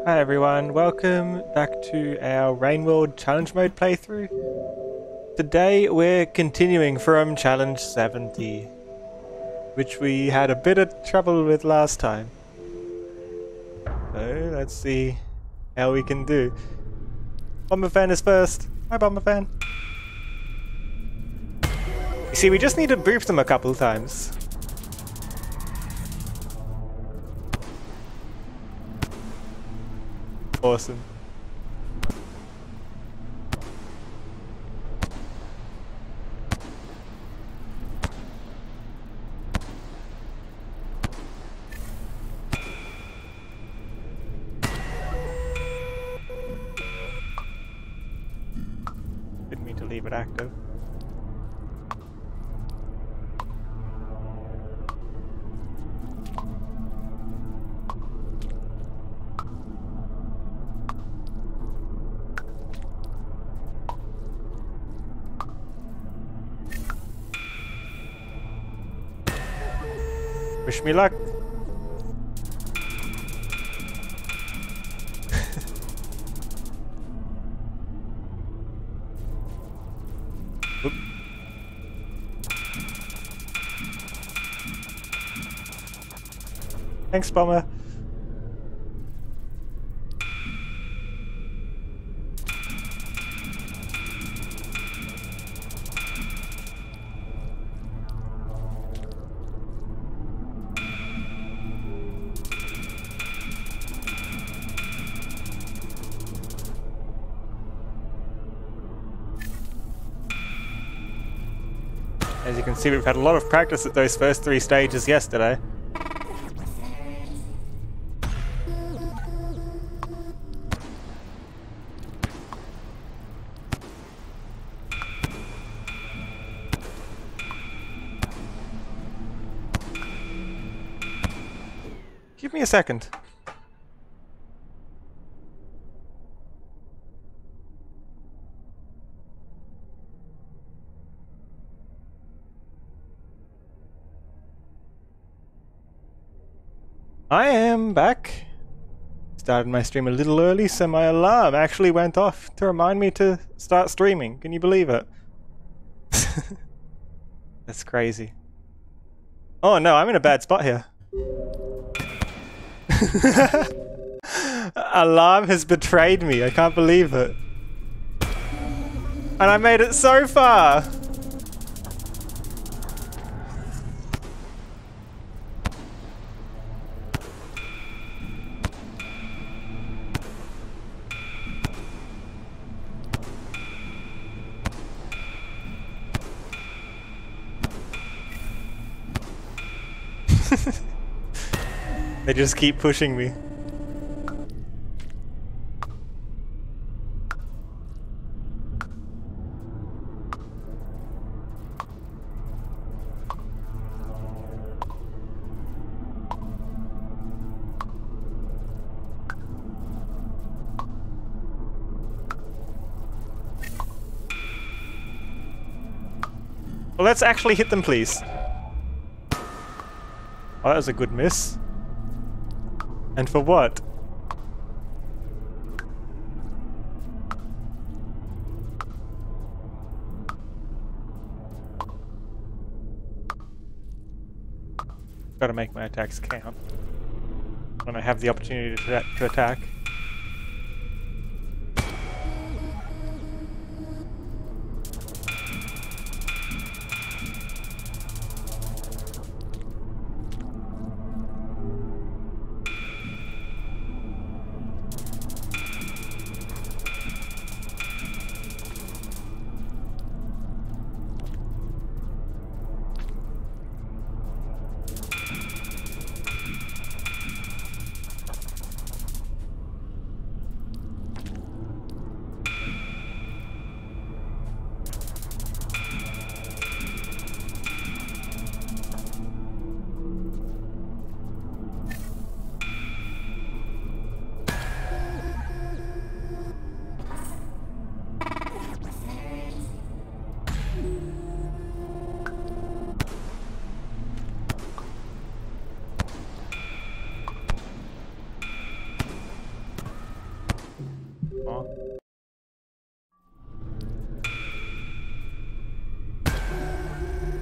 Hi everyone, welcome back to our Rain World Challenge Mode playthrough. Today we're continuing from Challenge 70, which we had a bit of trouble with last time. So let's see how we can do. Bomberfan is first. Hi Bomberfan. You see, we just need to brief them a couple times. Awesome. Didn't mean to leave it active. Wish me luck. Oop. Thanks, Bomber. As you can see, we've had a lot of practice at those first 3 stages yesterday. Give me a second. I am back. Started my stream a little early, so my alarm actually went off to remind me to start streaming. Can you believe it? That's crazy. Oh no, I'm in a bad spot here. Alarm has betrayed me. I can't believe it. And I made it so far. They just keep pushing me. Well, let's actually hit them, please. Oh, that was a good miss. And for what? Gotta make my attacks count when I have the opportunity to attack.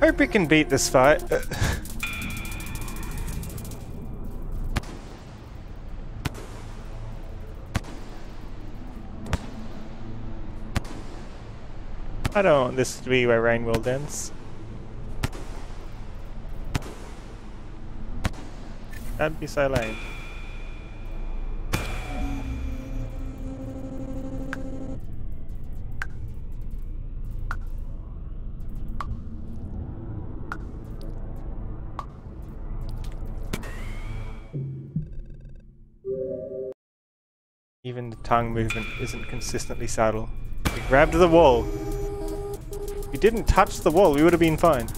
Hope we can beat this fight. I don't want this to be where Rainworld ends. That'd be so lame. Even the tongue movement isn't consistently subtle. We grabbed the wall. If we didn't touch the wall, we would have been fine.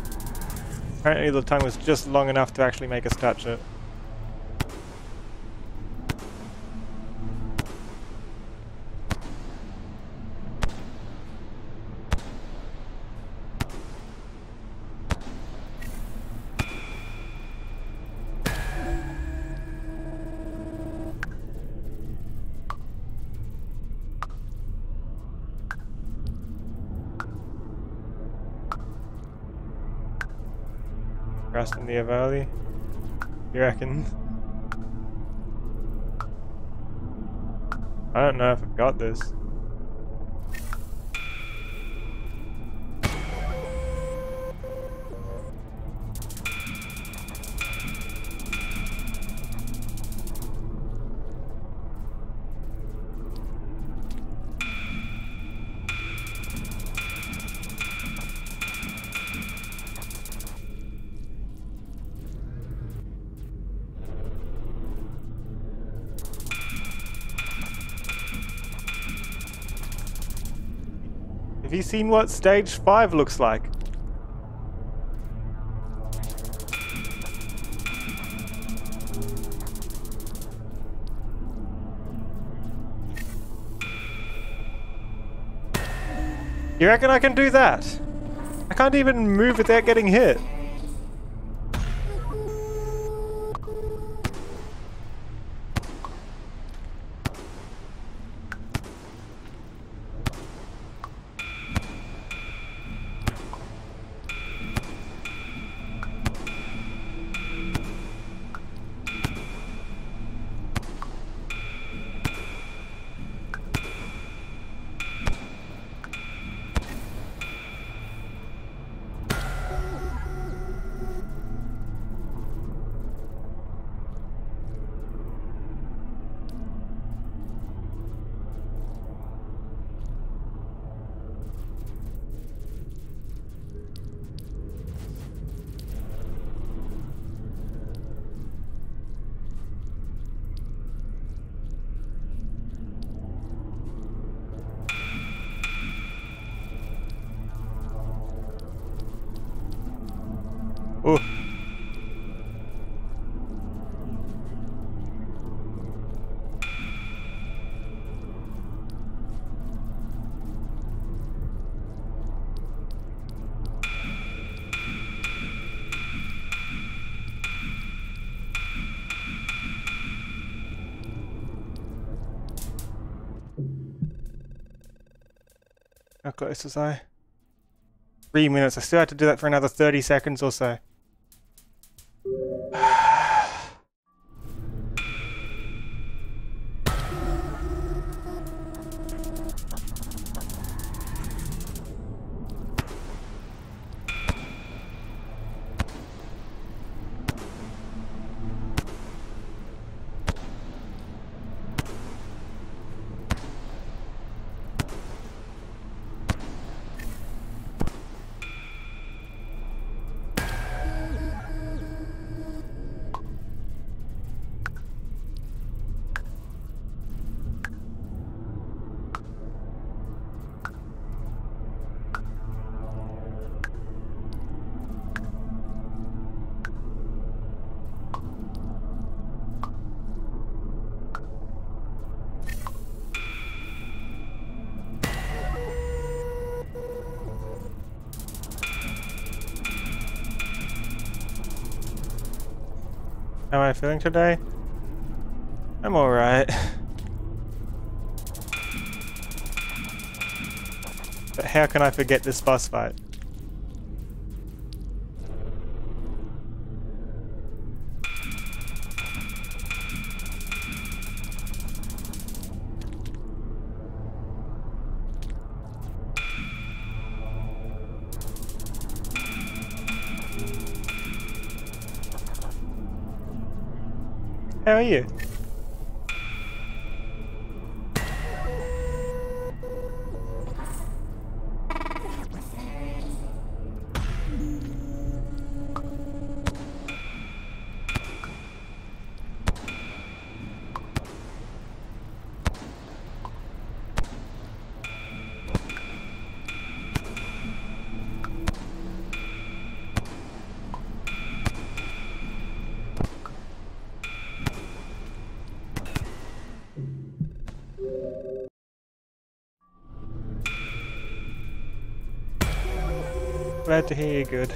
Apparently the tongue was just long enough to actually make us touch it. Trust in the Avali? You reckon? I don't know if I've got this. Have you seen what stage 5 looks like? You reckon I can do that? I can't even move without getting hit. Oh. How close was I? 3 minutes. I still have to do that for another 30 seconds or so. How am I feeling today? I'm alright. But how can I forget this boss fight? How are you? Glad to hear you're good.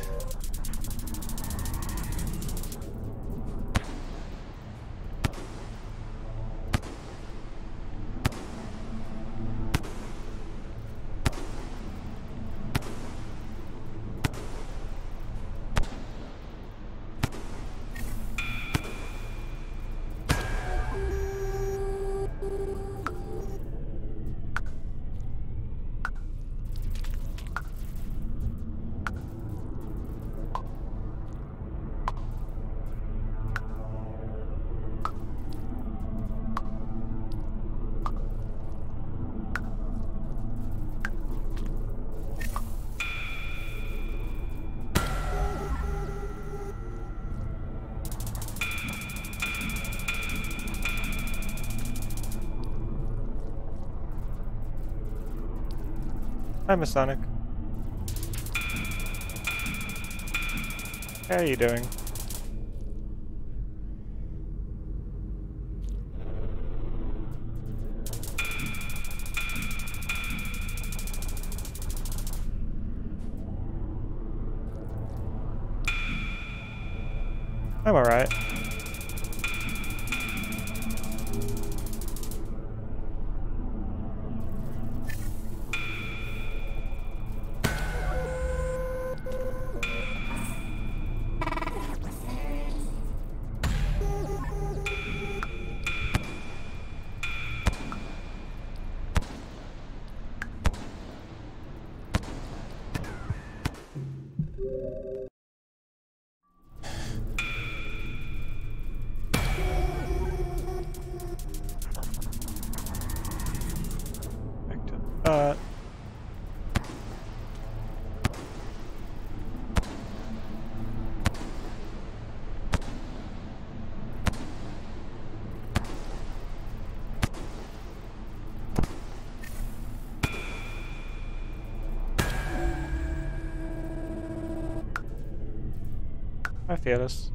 Hi, Masonic. How are you doing? I'm alright. Hi, Fearless.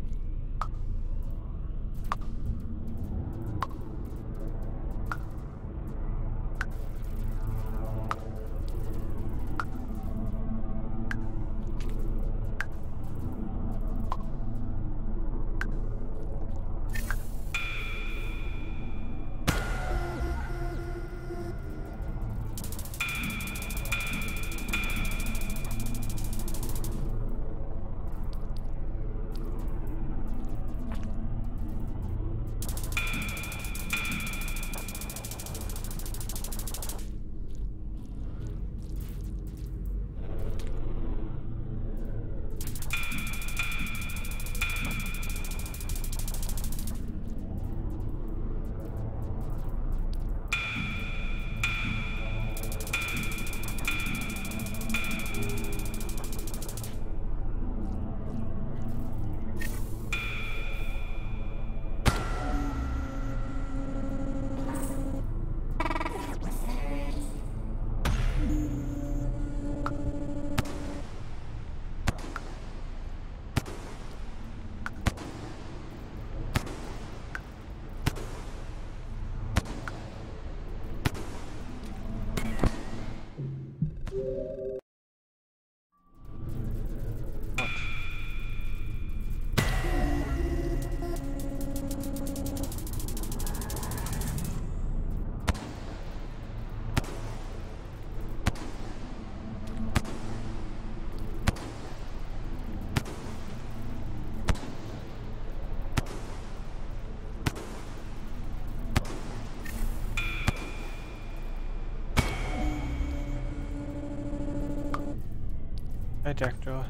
Hi, Jackdaw.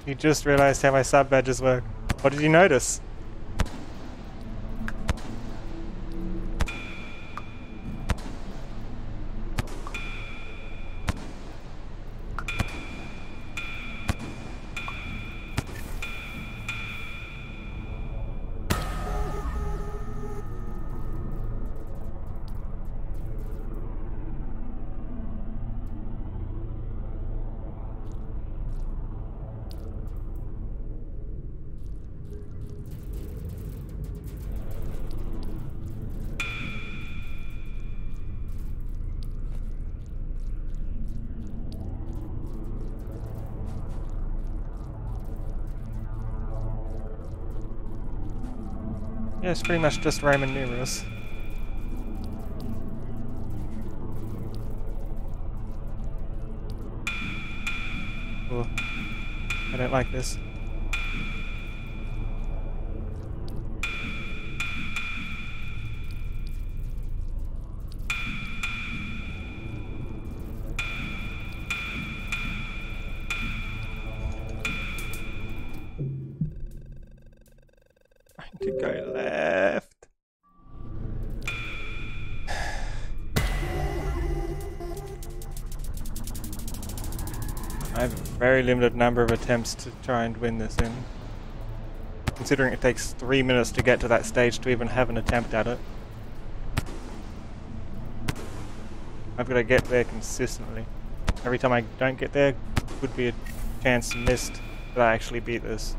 You just realized how my sub badges work. What did you notice? Yeah, it's pretty much just Roman numerals. Oh, I don't like this. To go left. I have a very limited number of attempts to try and win this in. Considering it takes 3 minutes to get to that stage to even have an attempt at it. I've got to get there consistently. Every time I don't get there, would be a chance missed that I actually beat this.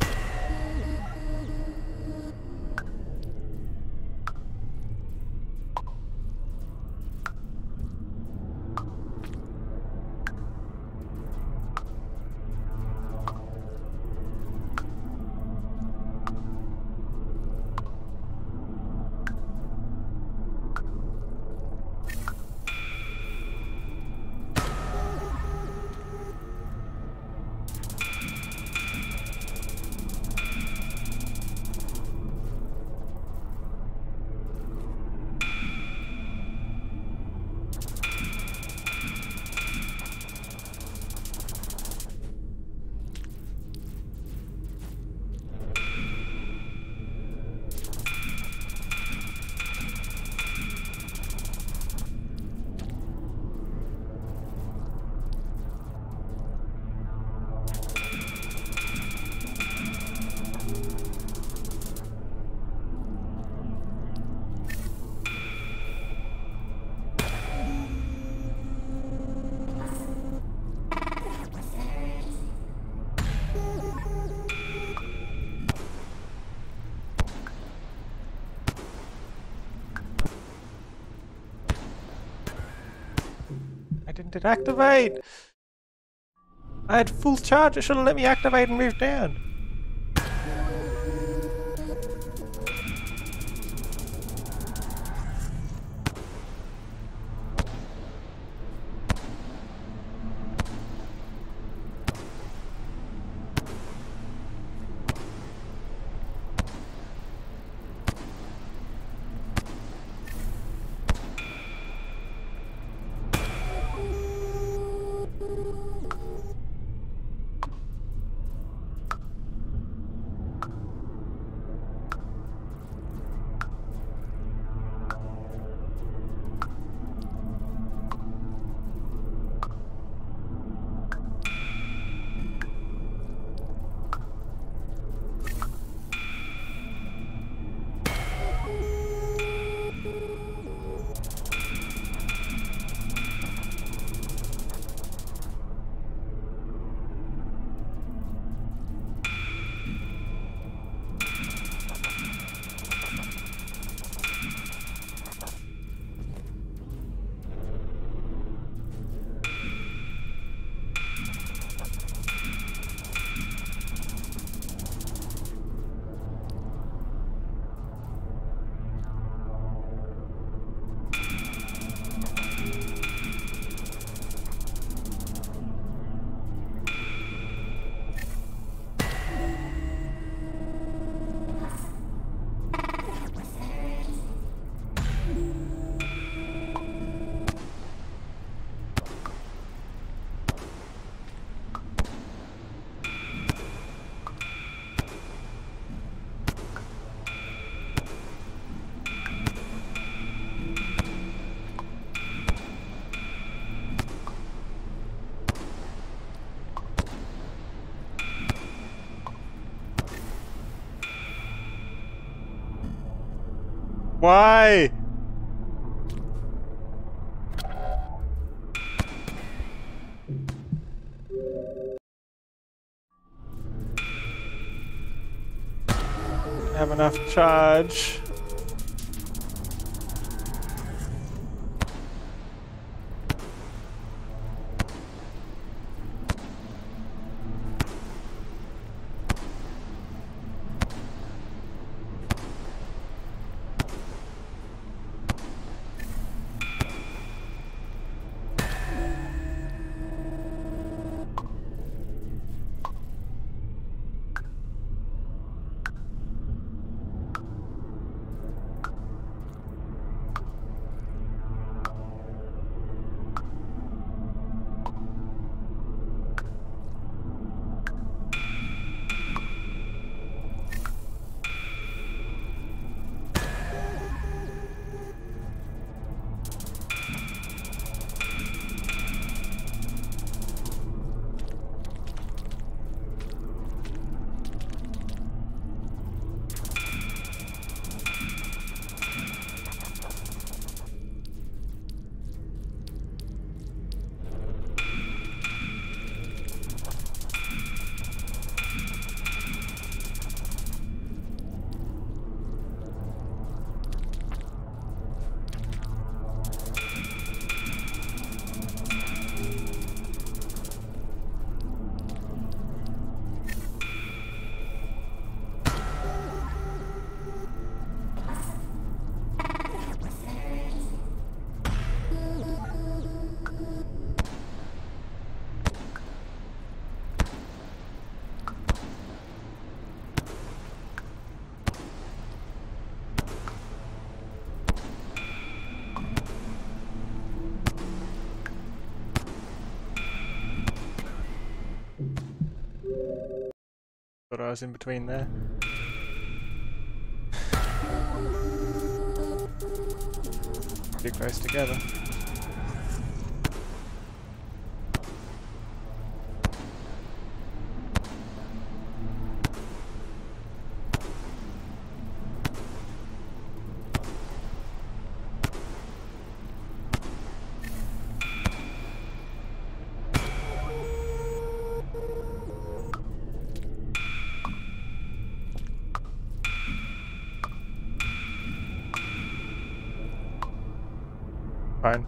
Didn't it activate? I had full charge, it should have let me activate and move down. Why? Have enough charge. Thought I was in between there. Too close together. Fine.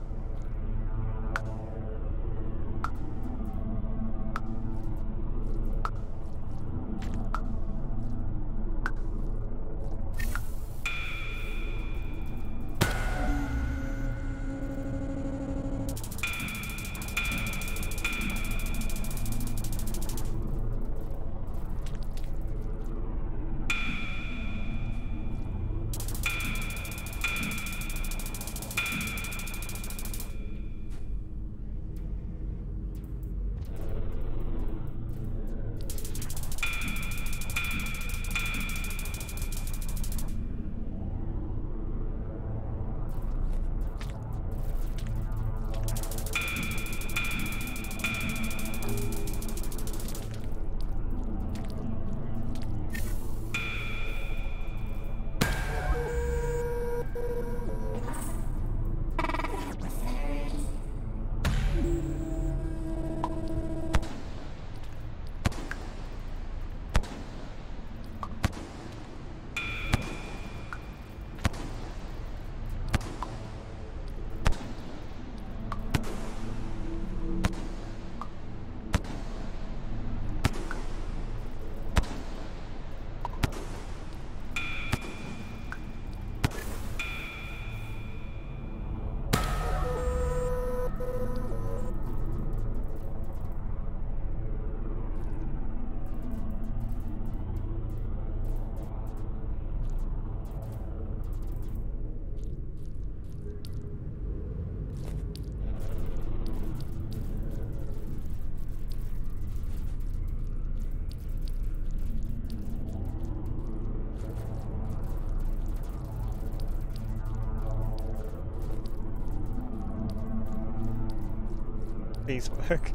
Please work.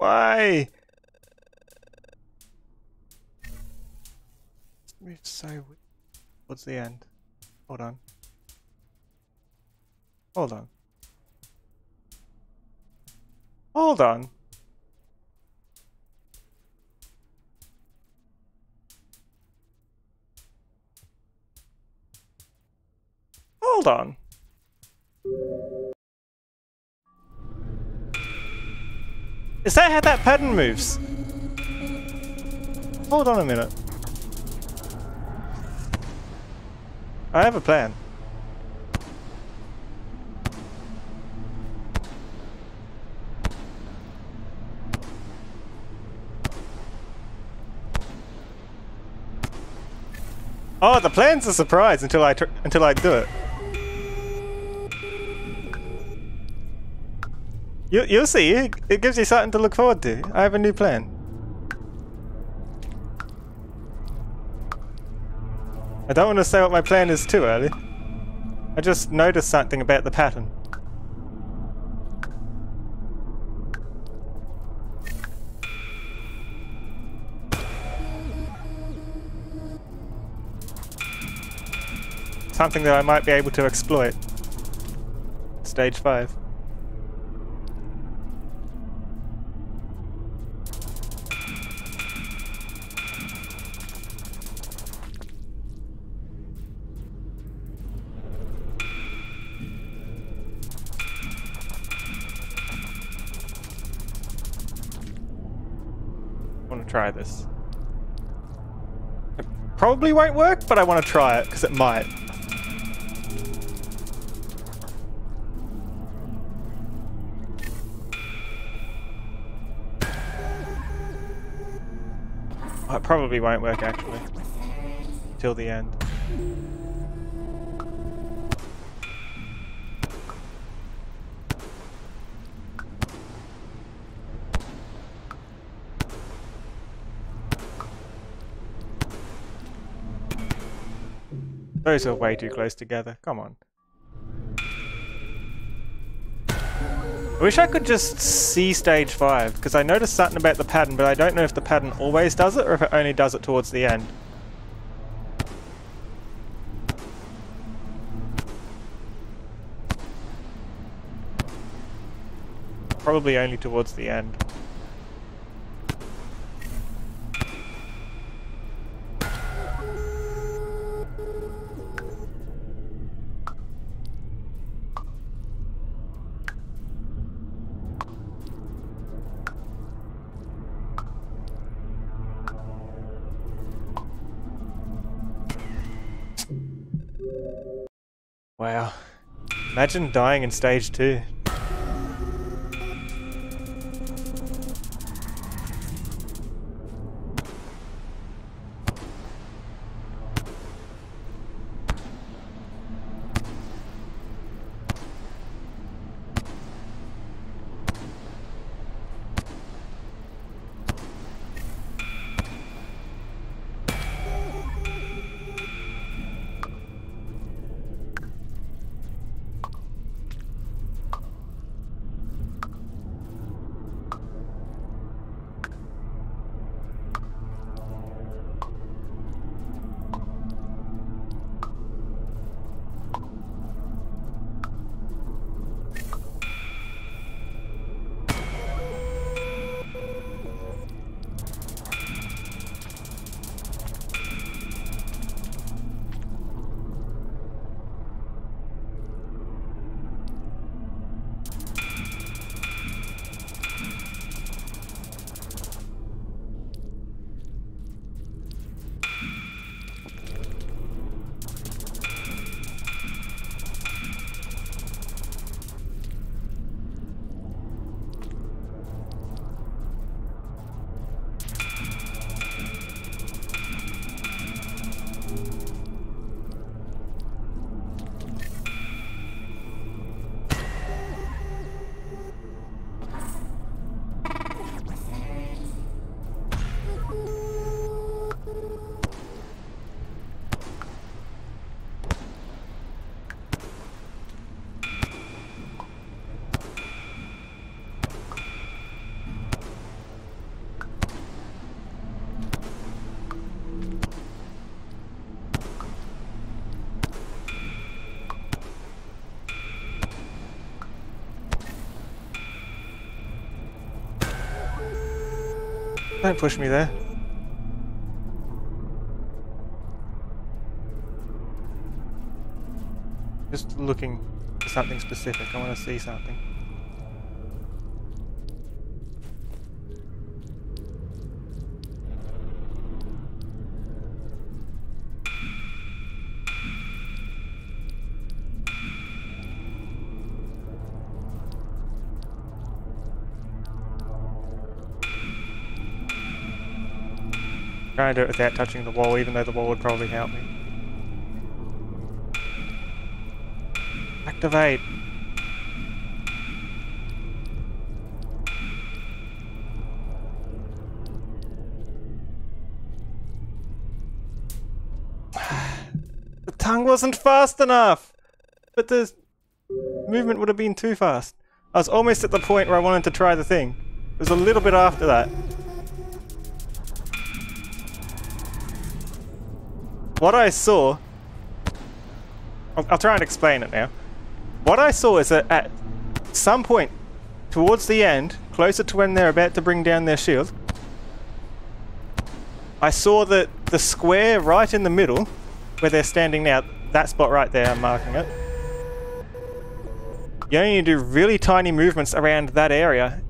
Why? Move so weird. What's the end? Hold on. Hold on. Hold on. Hold on. Is that how that pattern moves? Hold on a minute. I have a plan. Oh, the plan's a surprise until I do it. You'll see. It gives you something to look forward to. I have a new plan. I don't want to say what my plan is too early. I just noticed something about the pattern. Something that I might be able to exploit. Stage 5. I want to try this. It probably won't work, but I want to try it because it might. Oh, it probably won't work actually. Till the end. Those are way too close together. Come on. I wish I could just see stage 5, because I noticed something about the pattern, but I don't know if the pattern always does it or if it only does it towards the end. Probably only towards the end. Wow. Imagine dying in stage 2. Don't push me there. Just looking for something specific. I want to see something. Trying to do it without touching the wall, even though the wall would probably help me. Activate! The tongue wasn't fast enough! But the movement would have been too fast. I was almost at the point where I wanted to try the thing. It was a little bit after that. What I saw... I'll try and explain it now. What I saw is that at some point towards the end, closer to when they're about to bring down their shield, I saw that the square right in the middle, where they're standing now, that spot right there, I'm marking it, you only need to do really tiny movements around that area.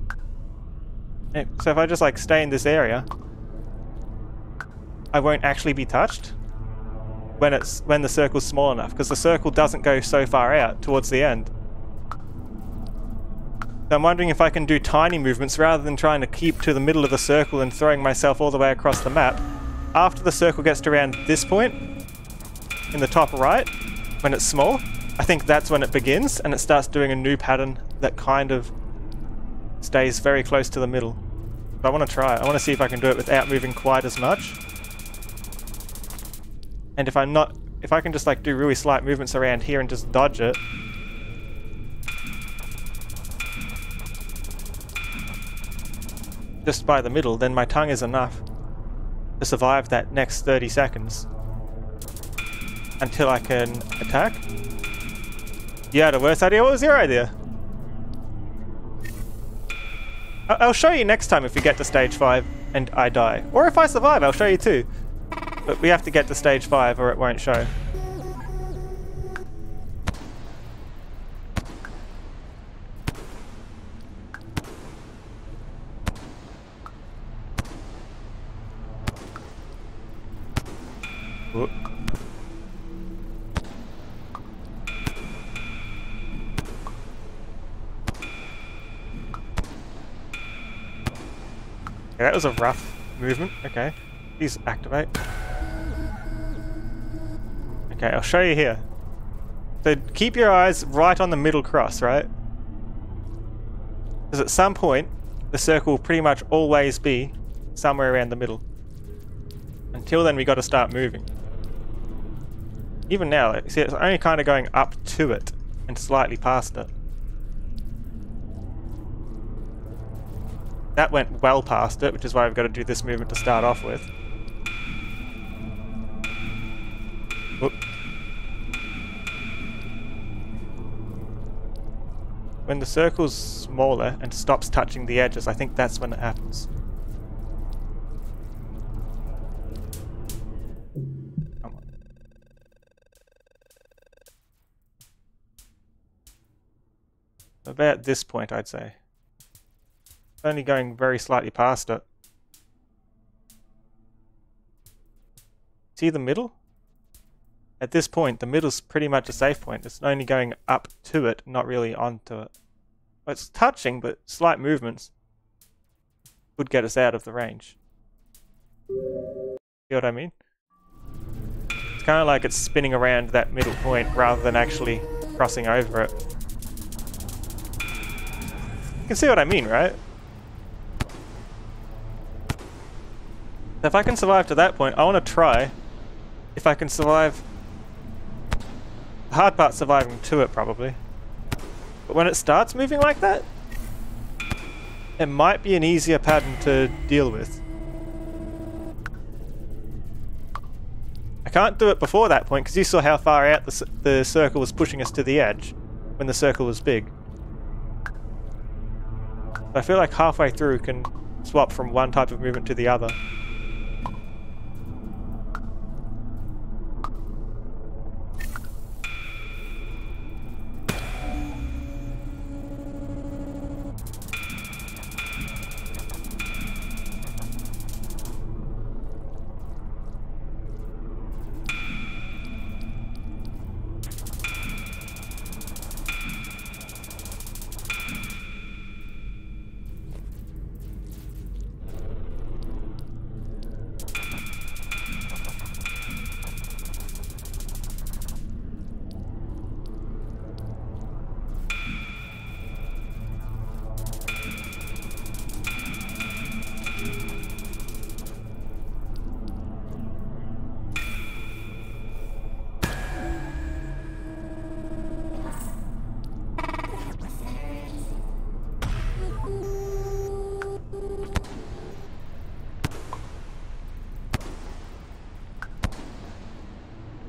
So if I just like stay in this area, I won't actually be touched when the circle's small enough, because the circle doesn't go so far out towards the end. So I'm wondering if I can do tiny movements rather than trying to keep to the middle of the circle and throwing myself all the way across the map. After the circle gets to around this point, in the top right, when it's small, I think that's when it begins and it starts doing a new pattern that kind of stays very close to the middle. But I want to try it. I want to see if I can do it without moving quite as much. And if I can just like do really slight movements around here and just dodge it. Just by the middle, then my tongue is enough to survive that next 30 seconds. Until I can attack. You had a worse idea? What was your idea? I'll show you next time if we get to stage 5 and I die. Or if I survive, I'll show you too. But we have to get to stage 5 or it won't show. Whoop. Okay, that was a rough movement. Okay, please activate. Okay, I'll show you here. So keep your eyes right on the middle cross, right? Because at some point, the circle will pretty much always be somewhere around the middle. Until then, we got to start moving. Even now, like, see, it's only kind of going up to it and slightly past it. That went well past it, which is why we've got to do this movement to start off with. Whoop. When the circle's smaller and stops touching the edges, I think that's when it happens. Come on. About this point, I'd say. Only going very slightly past it. See the middle? At this point, the middle's pretty much a safe point. It's only going up to it, not really onto it. It's touching, but slight movements would get us out of the range. See what I mean? It's kind of like it's spinning around that middle point rather than actually crossing over it. You can see what I mean, right? If I can survive to that point, I want to try if I can survive. The hard part's surviving to it, probably. But when it starts moving like that, it might be an easier pattern to deal with. I can't do it before that point because you saw how far out the circle was pushing us to the edge when the circle was big. I feel like halfway through can swap from one type of movement to the other.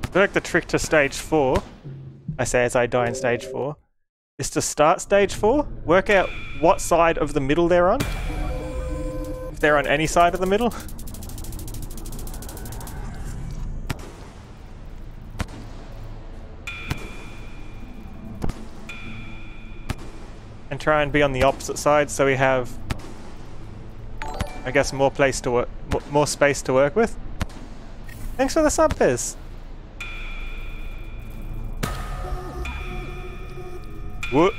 I feel like the trick to stage 4, I say as I die in stage 4, is to start stage 4, work out what side of the middle they're on. If they're on any side of the middle. And try and be on the opposite side so we have, I guess, more space to work with. Thanks for the sub, Piz. Whoop.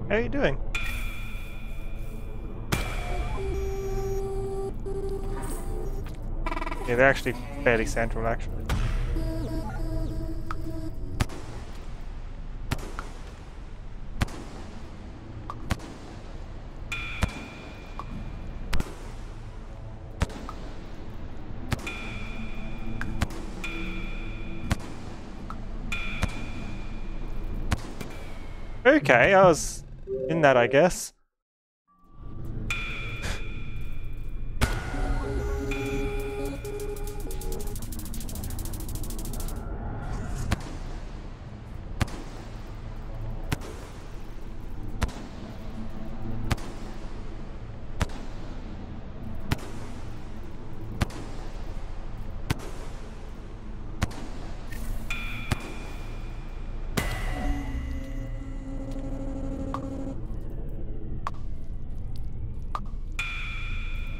How are you doing? Yeah, they're actually fairly central, actually. Okay, I was in that, I guess.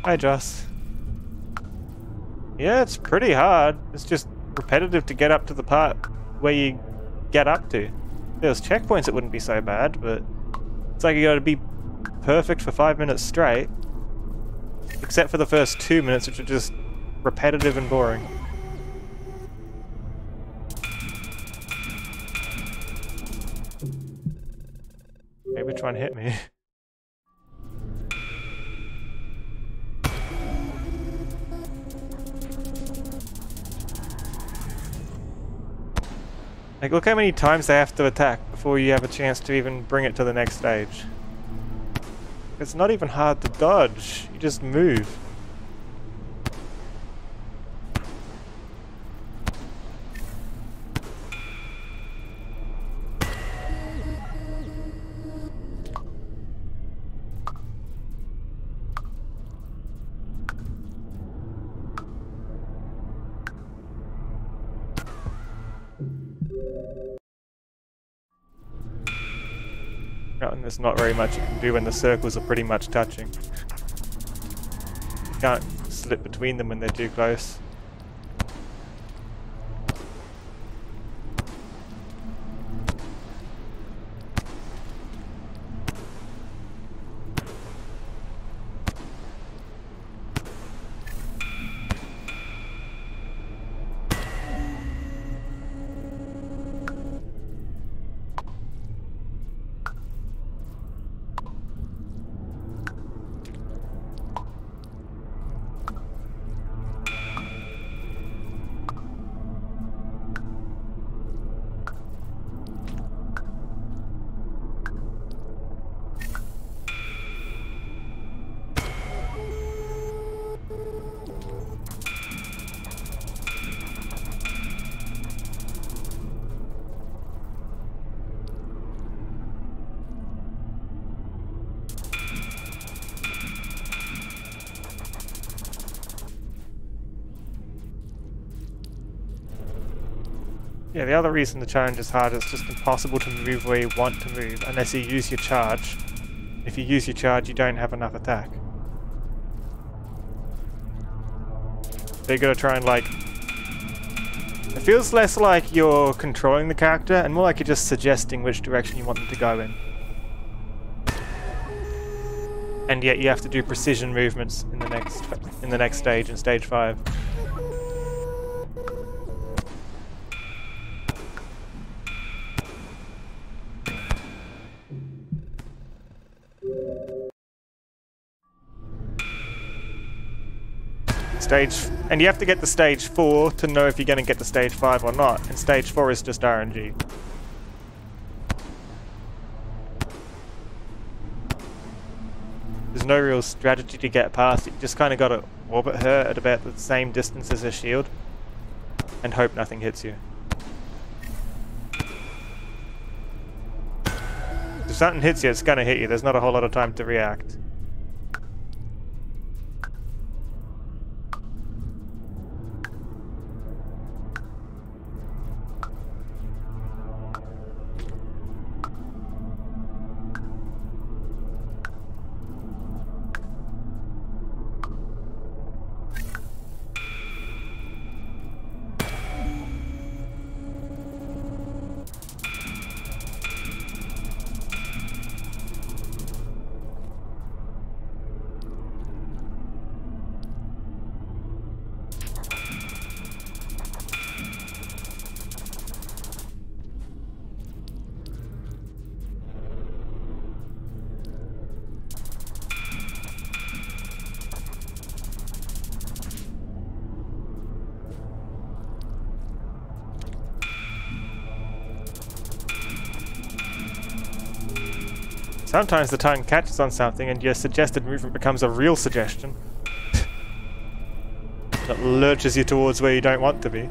Hi, Joss. Yeah, it's pretty hard. It's just repetitive to get up to the part where you get up to. If there was checkpoints, it wouldn't be so bad, but it's like you gotta be perfect for 5 minutes straight. Except for the first 2 minutes, which are just repetitive and boring. Maybe which one hit me? Like, look how many times they have to attack before you have a chance to even bring it to the next stage. It's not even hard to dodge, you just move. And there's not very much you can do when the circles are pretty much touching. can't slip between them when they're too close. Yeah, the other reason the challenge is hard is it's just impossible to move where you want to move unless you use your charge. If you use your charge, you don't have enough attack. So you gotta try and like... It feels less like you're controlling the character and more like you're just suggesting which direction you want them to go in. And yet you have to do precision movements in the next stage, in stage 5. And you have to get to stage 4 to know if you're going to get to stage 5 or not, and stage 4 is just RNG. There's no real strategy to get past it, you just kind of got to orbit her at about the same distance as her shield, and hope nothing hits you. If something hits you, it's going to hit you, there's not a whole lot of time to react. Sometimes the tongue catches on something and your suggested movement becomes a real suggestion. That lurches you towards where you don't want to be.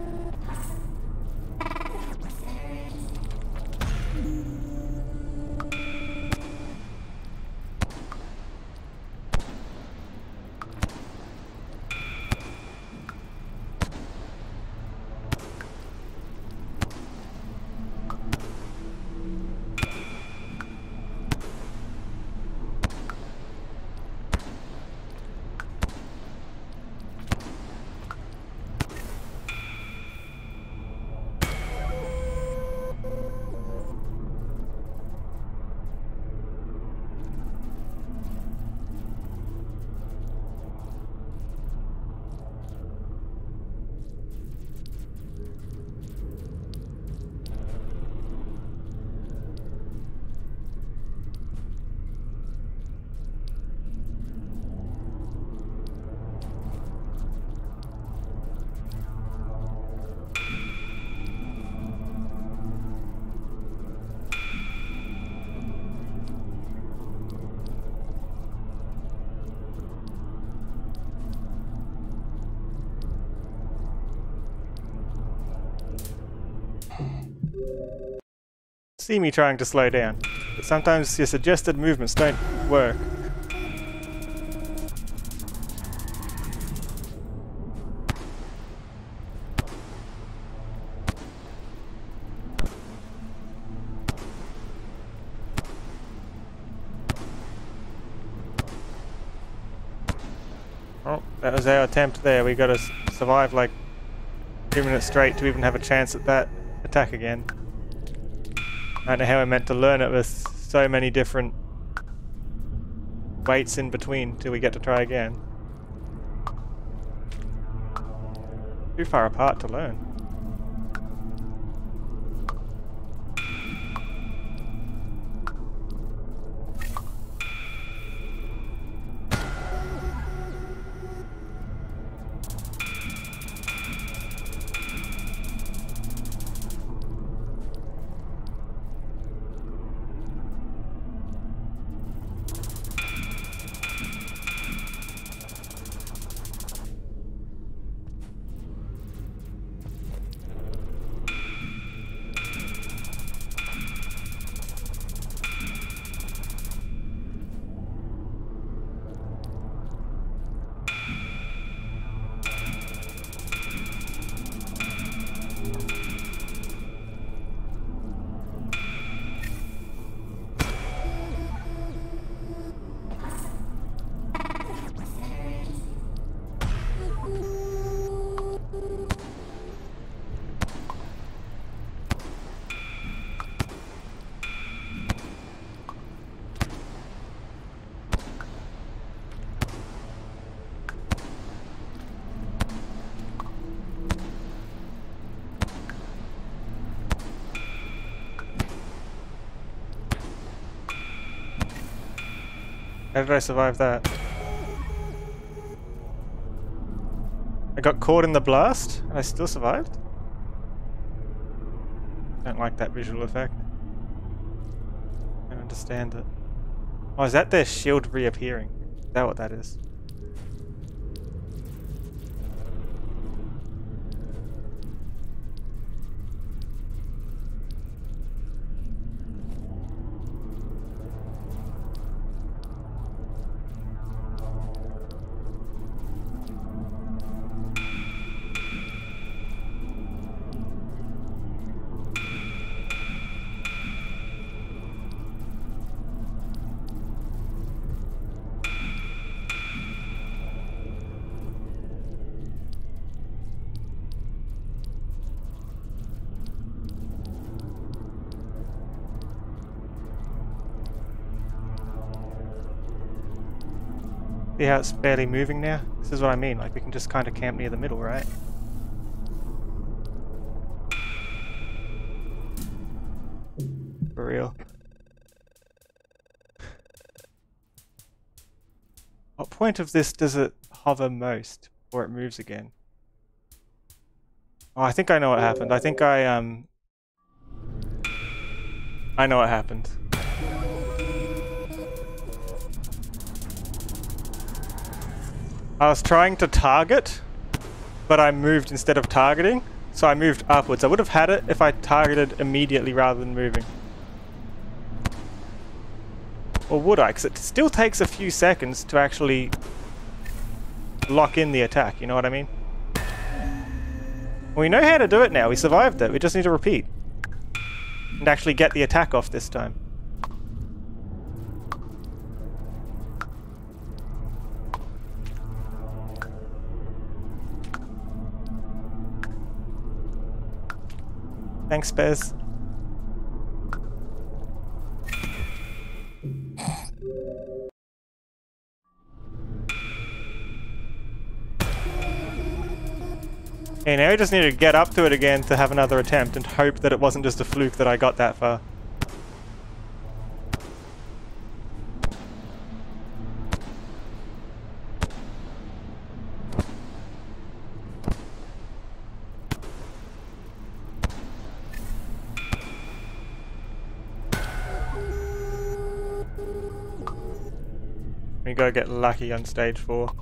See me trying to slow down, but sometimes your suggested movements don't work. Oh, That was our attempt there. We got to survive like 2 minutes straight to even have a chance at that attack again. I don't know how we're meant to learn it with so many different waits in between till we get to try again. Too far apart to learn. How did I survive that? I got caught in the blast and I still survived? Don't like that visual effect. I don't understand it. Oh, is that their shield reappearing? Is that what that is? See how it's barely moving now? This is what I mean, like we can just kind of camp near the middle, right? For real. What point of this does it hover most before it moves again? Oh, I think I know what happened. I think I know what happened. I was trying to target, but I moved instead of targeting, so I moved upwards. I would have had it if I targeted immediately rather than moving. Or would I? Because it still takes a few seconds to actually lock in the attack, you know what I mean? We know how to do it now, we survived it, we just need to repeat. And actually get the attack off this time. Thanks, Bez. Okay, now we just need to get up to it again to have another attempt and hope that it wasn't just a fluke that I got that far. We gotta get lucky on stage 4.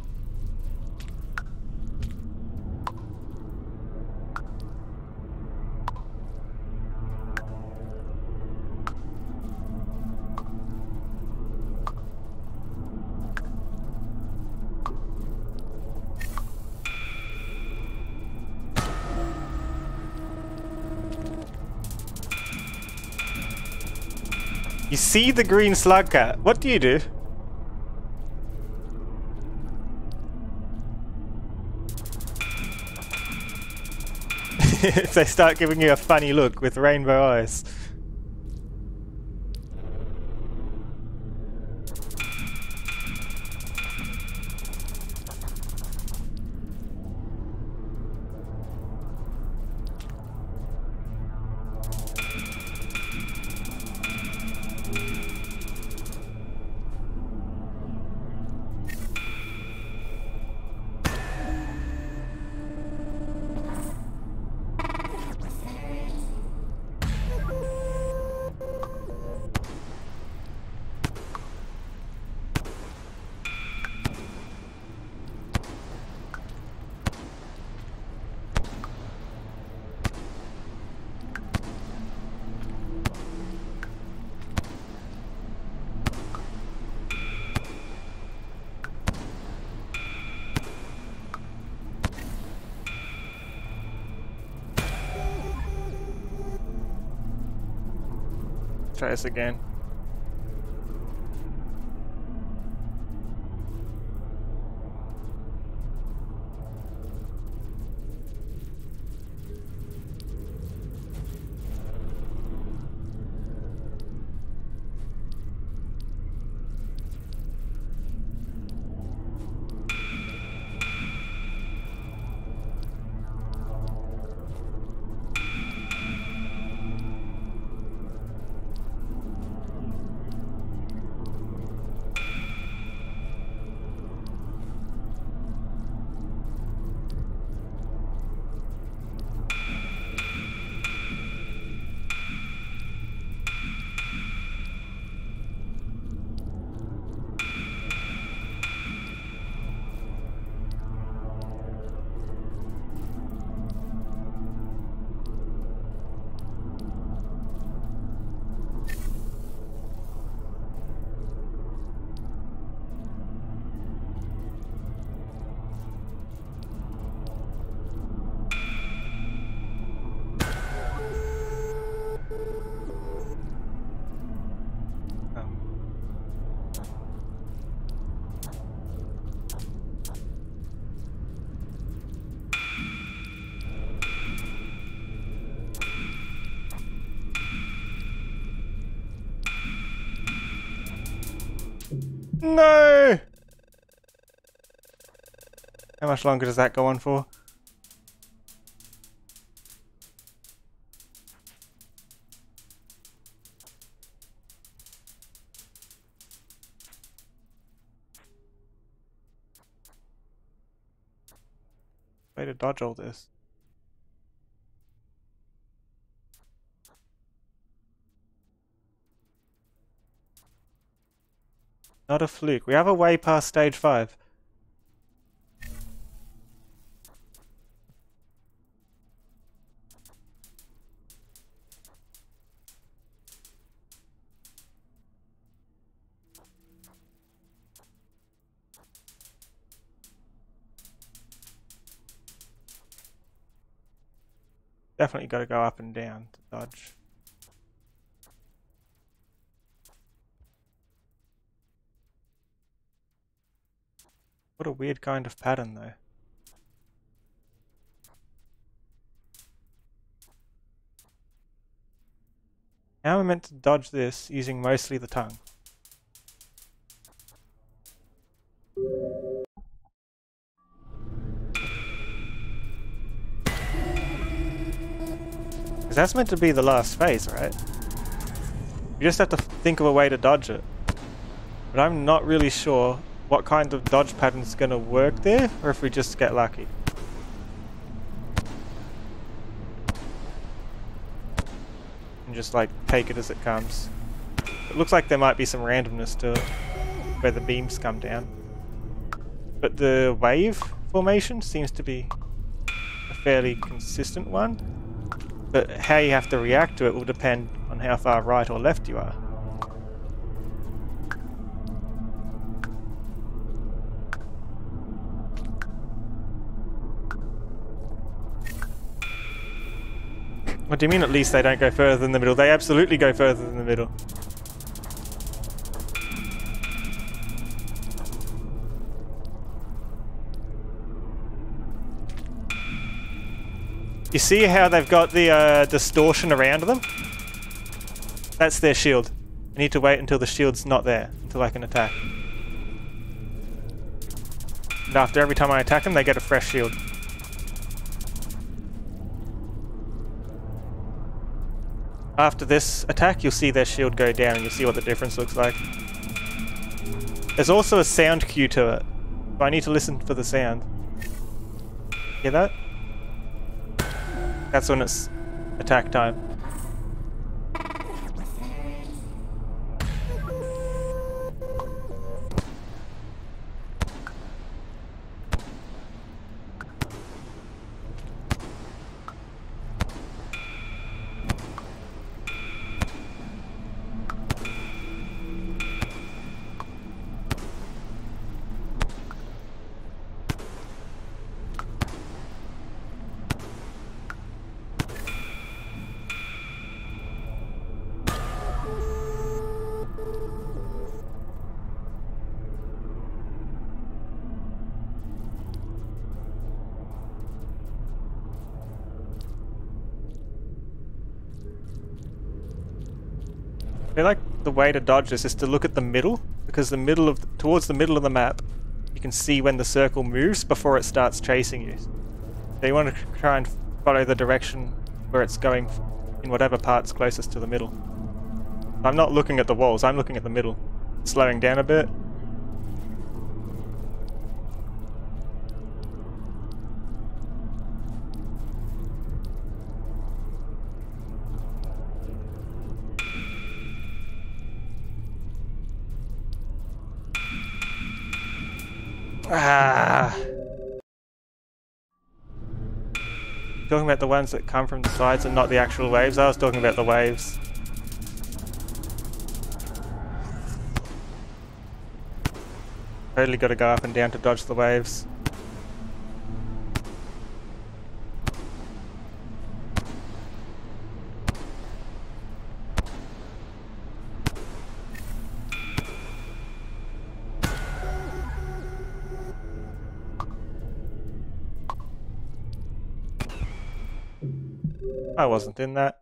You see the green slug cat. What do you do? if they start giving you a funny look with rainbow eyes. Try this again. No! How much longer does that go on for? Way to dodge all this. Not a fluke. We have a way past stage 5. Definitely got to go up and down to dodge. What a weird kind of pattern, though. How am I meant to dodge this using mostly the tongue? Because that's meant to be the last phase, right? You just have to think of a way to dodge it. But I'm not really sure what kind of dodge pattern is going to work there, or if we just get lucky. And just like take it as it comes. It looks like there might be some randomness to it, where the beams come down. But the wave formation seems to be a fairly consistent one. But how you have to react to it will depend on how far right or left you are. What do you mean at least they don't go further than the middle? They absolutely go further than the middle. You see how they've got the distortion around them? That's their shield. I need to wait until the shield's not there, until I can attack. And after every time I attack them, they get a fresh shield. After this attack, you'll see their shield go down and you'll see what the difference looks like. There's also a sound cue to it, but I need to listen for the sound. Hear that? That's when it's attack time. I feel like the way to dodge this is to look at the middle, because towards the middle of the map, you can see when the circle moves before it starts chasing you. So you want to try and follow the direction where it's going in whatever part's closest to the middle. I'm not looking at the walls, I'm looking at the middle. Slowing down a bit. Ah. Talking about the ones that come from the sides and not the actual waves. I was talking about the waves. Totally got to go up and down to dodge the waves. I wasn't in that.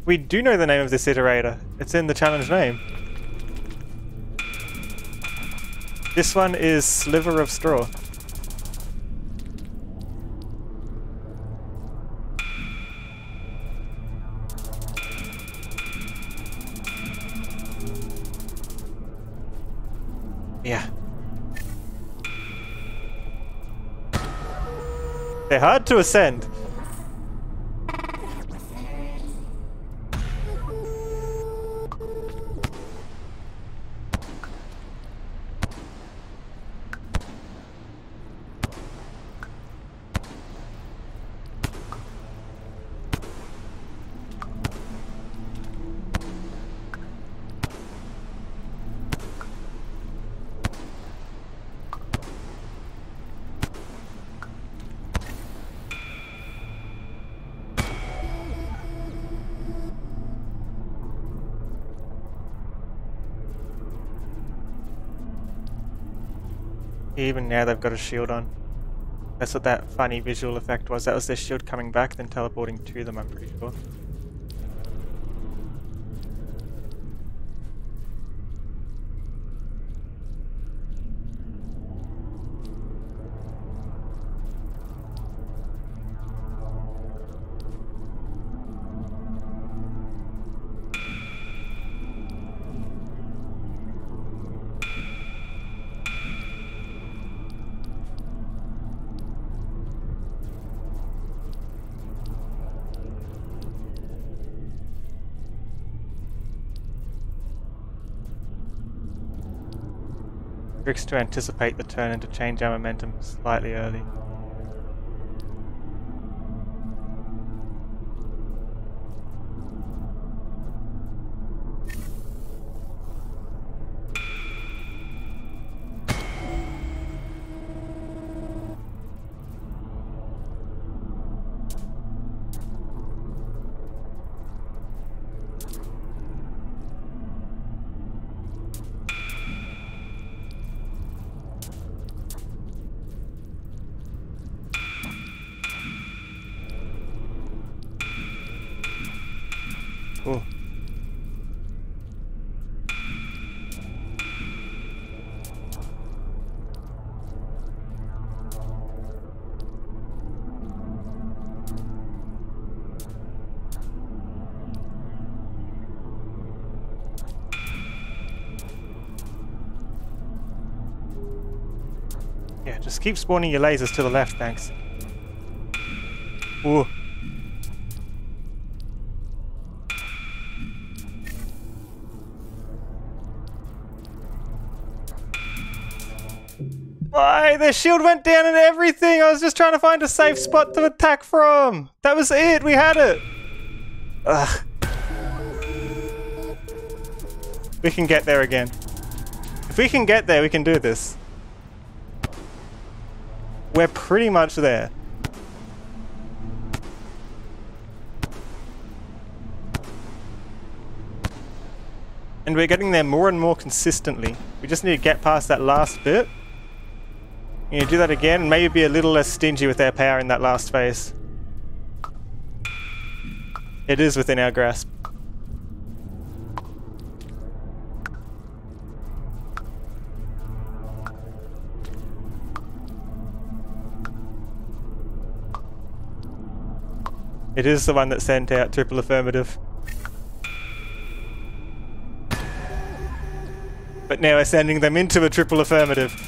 We do know the name of this iterator. It's in the challenge name. This one is Sliver of Straw. Yeah. They're hard to ascend. Even now they've got a shield on. That's what that funny visual effect was. That was their shield coming back, then teleporting to them, I'm pretty sure. Tricks to anticipate the turn and to change our momentum slightly early. Cool. Yeah, just keep spawning your lasers to the left, thanks. Ooh. Why? Their shield went down and everything! I was just trying to find a safe spot to attack from! That was it! We had it! Ugh. We can get there again. If we can get there, we can do this. We're pretty much there. And we're getting there more and more consistently. We just need to get past that last bit. You do that again, and maybe be a little less stingy with our power in that last phase. It is within our grasp. It is the one that sent out triple affirmative. But now we're sending them into a triple affirmative.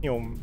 Yum.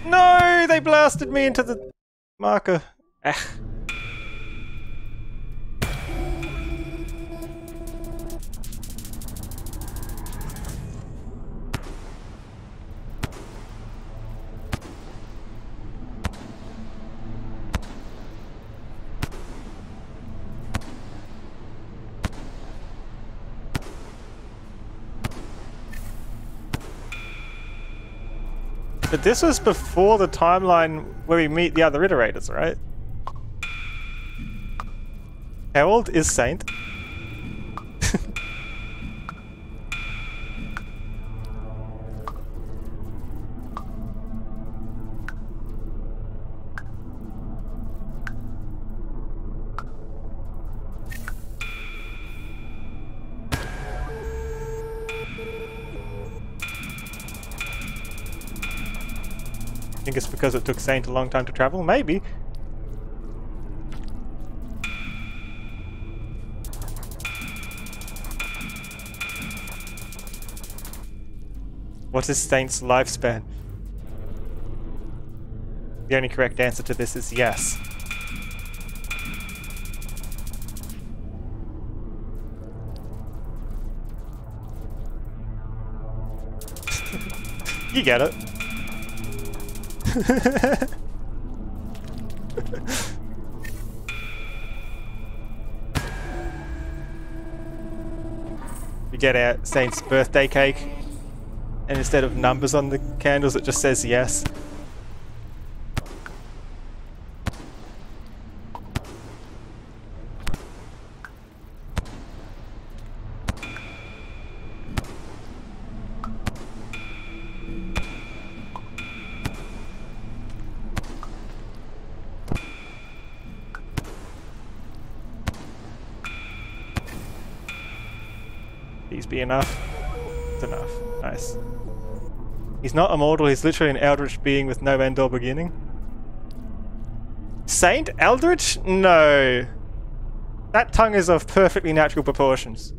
No! They blasted me into the marker. Ah. But this was before the timeline where we meet the other iterators, right? How old is Saint? I think it's because it took Saint a long time to travel? Maybe. What is Saint's lifespan? The only correct answer to this is yes. You get it. We get our Saint's birthday cake and instead of numbers on the candles, it just says yes. These be enough? It's enough. Nice. He's not immortal, he's literally an eldritch being with no end or beginning. Saint Eldritch? No. That tongue is of perfectly natural proportions.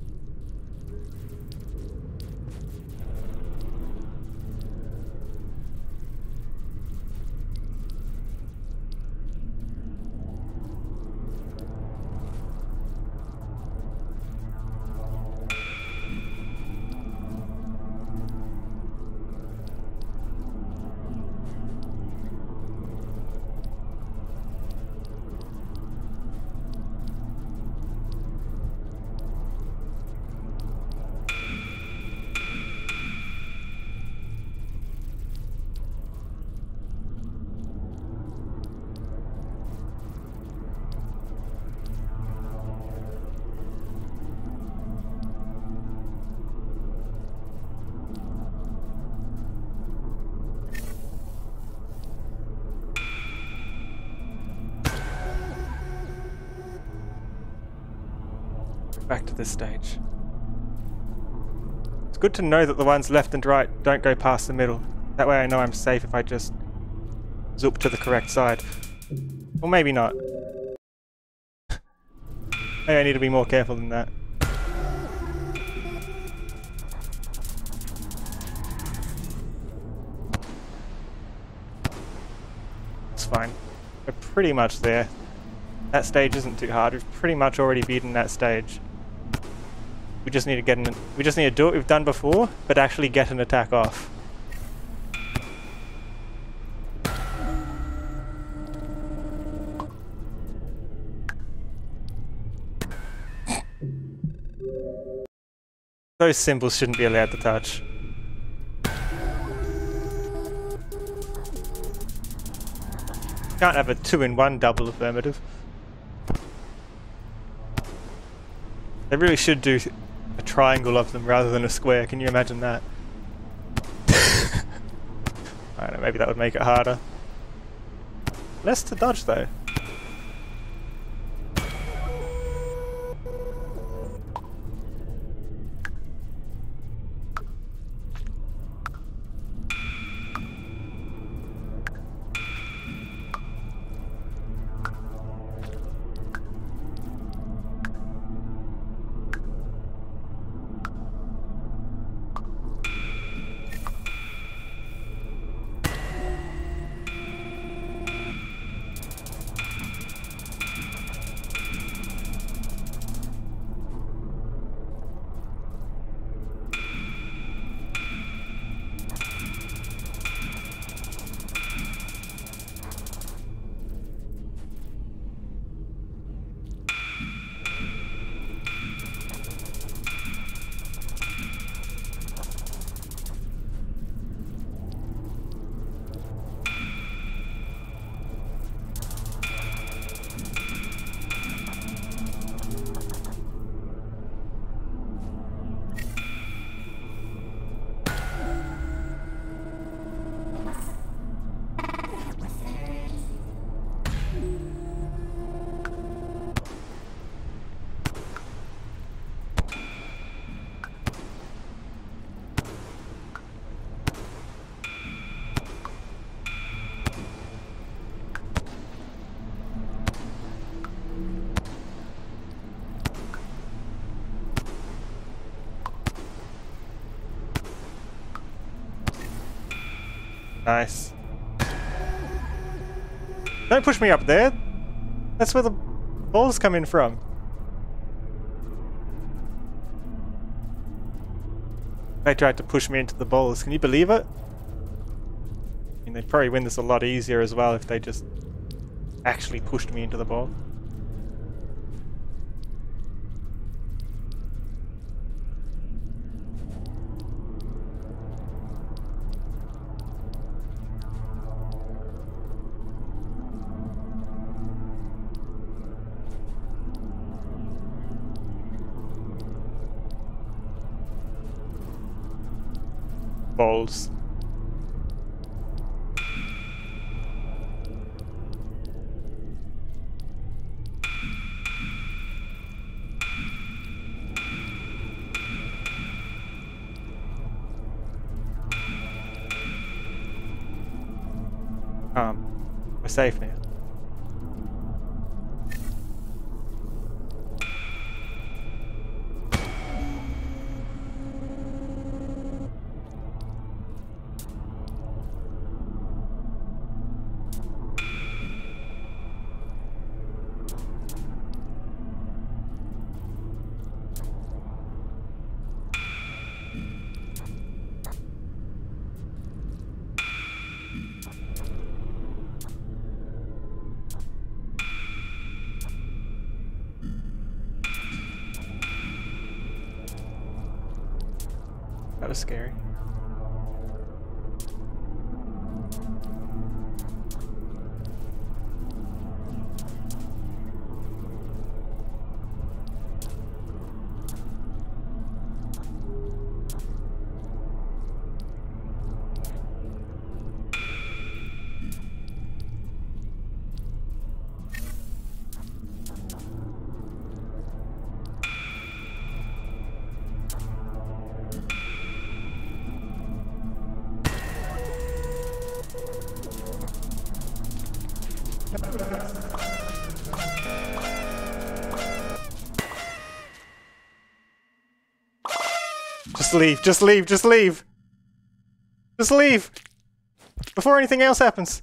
Back to this stage. It's good to know that the ones left and right don't go past the middle. That way I know I'm safe if I just zoop to the correct side. Or maybe not. Maybe I need to be more careful than that. It's fine. We're pretty much there. That stage isn't too hard. We've pretty much already beaten that stage. We just need to get an, we just need to do what we've done before, but actually get an attack off. Those symbols shouldn't be allowed to touch. Can't have a 2-in-1 double affirmative. They really should do a triangle of them rather than a square. Can you imagine that? I don't know, maybe that would make it harder. Less to dodge though. Nice. Don't push me up there. That's where the balls come in from. They tried to push me into the balls. Can you believe it? I mean, they'd probably win this a lot easier as well if they just actually pushed me into the ball. balls. We're safe now. That was scary. Just leave, just leave, just leave! Just leave! Before anything else happens!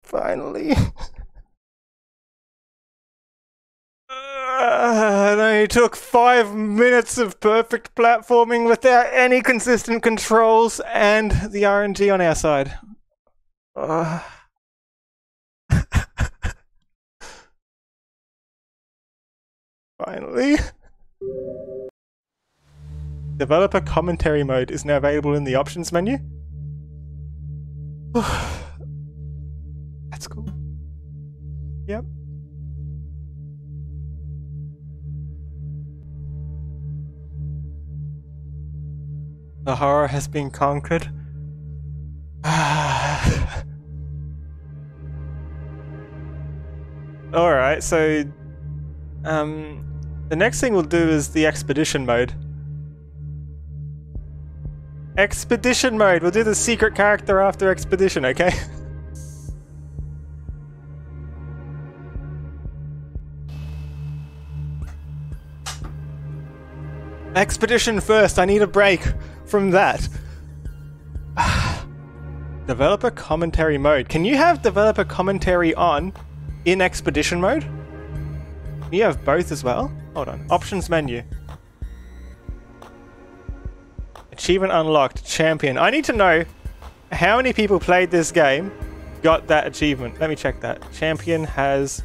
Finally. It only took 5 minutes of perfect platforming without any consistent controls and the RNG on our side. Finally. Developer commentary mode is now available in the options menu. That's cool. Yep. The horror has been conquered. Alright, so the next thing we'll do is the expedition mode. Expedition mode! We'll do the secret character after expedition, okay? Expedition first, I need a break from that. Developer commentary mode. Can you have developer commentary on in expedition mode? Can you have both as well? Hold on. Options menu. Achievement unlocked. Champion. I need to know how many people played this game got that achievement. Let me check that. Champion has...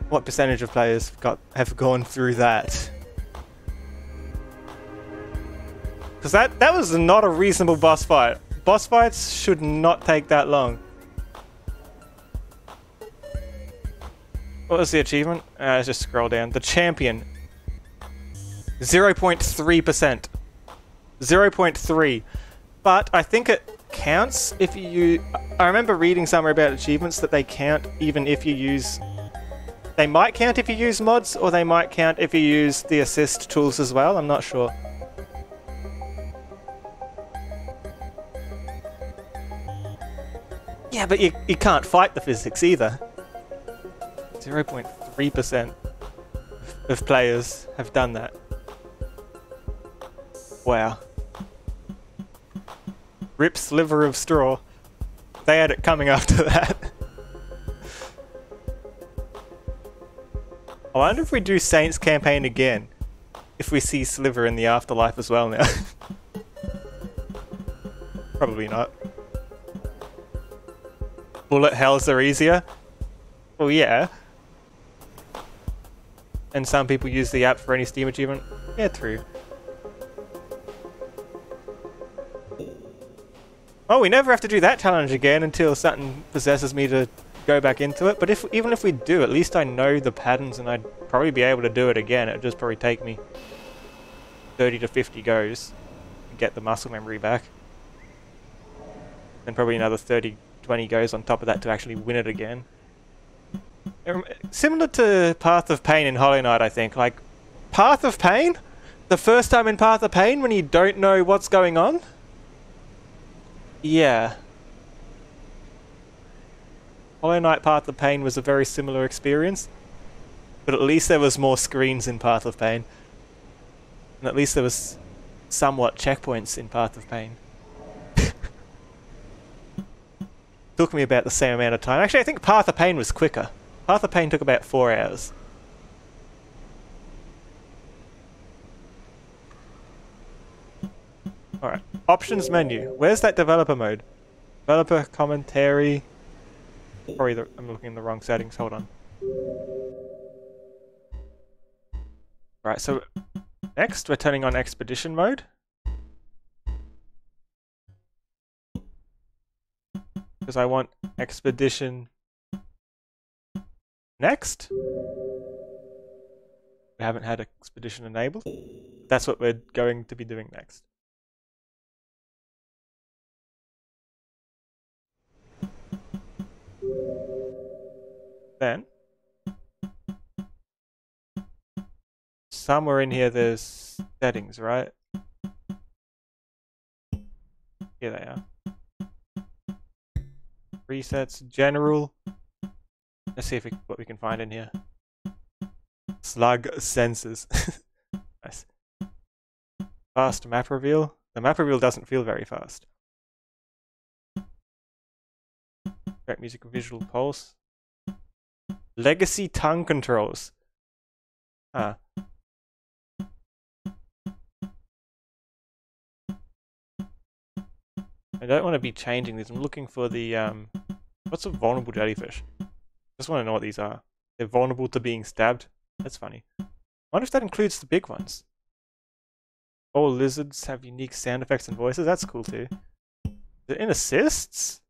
What percentage of players have gone through that? Because that was not a reasonable boss fight. Boss fights should not take that long. What was the achievement? Let's just scroll down. The champion. 0.3%. 0.3. But I think it counts if you... I remember reading somewhere about achievements that they count even if you use... They might count if you use mods, or they might count if you use the assist tools as well. I'm not sure. Yeah, but you can't fight the physics either. 0.3% of players have done that. Wow. Rip sliver of straw. They had it coming after that. I wonder if we do Saints campaign again, if we see Sliver in the afterlife as well now. Probably not. Bullet hells are easier? Well, yeah. And some people use the app for any Steam achievement? Yeah, true. Oh, we never have to do that challenge again until something possesses me to go back into it, but even if we do, at least I know the patterns and I'd probably be able to do it again. It'd just probably take me 30 to 50 goes to get the muscle memory back. And probably another 30, 20 goes on top of that to actually win it again. Similar to Path of Pain in Hollow Knight, I think. Like, Path of Pain? The first time in Path of Pain when you don't know what's going on? Yeah. Hollow Knight Path of Pain was a very similar experience. But at least there was more screens in Path of Pain. And at least there was somewhat checkpoints in Path of Pain. Took me about the same amount of time. Actually, I think Path of Pain was quicker. Path of Pain took about 4 hours. Alright, options menu. Where's that developer mode? Developer commentary. Sorry, I'm looking in the wrong settings. Hold on. Alright, so next we're turning on expedition mode. Because I want expedition next. We haven't had expedition enabled. That's what we're going to be doing next. Then, somewhere in here there's settings, right? Here they are. Presets, general. Let's see what we can find in here. Slug sensors. Nice. Fast map reveal. The map reveal doesn't feel very fast. Track music visual pulse. Legacy tongue controls. Huh. I don't want to be changing these. I'm looking for the what's a vulnerable jellyfish? Just want to know what these are. They're vulnerable to being stabbed. That's funny. I wonder if that includes the big ones. All lizards have unique sound effects and voices. That's cool too. Is it in assists?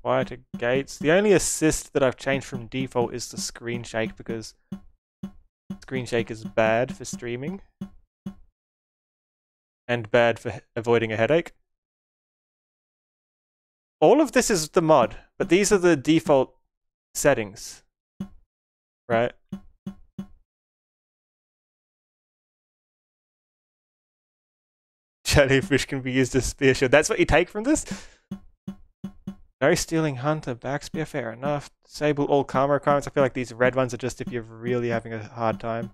Quieter gates. The only assist that I've changed from default is the screen shake because screen shake is bad for streaming. And bad for avoiding a headache. All of this is the mod, but these are the default settings. Right? Jellyfish can be used as spear shield. That's what you take from this? No stealing hunter, back spear, fair enough. Disable all karma requirements. I feel like these red ones are just if you're really having a hard time.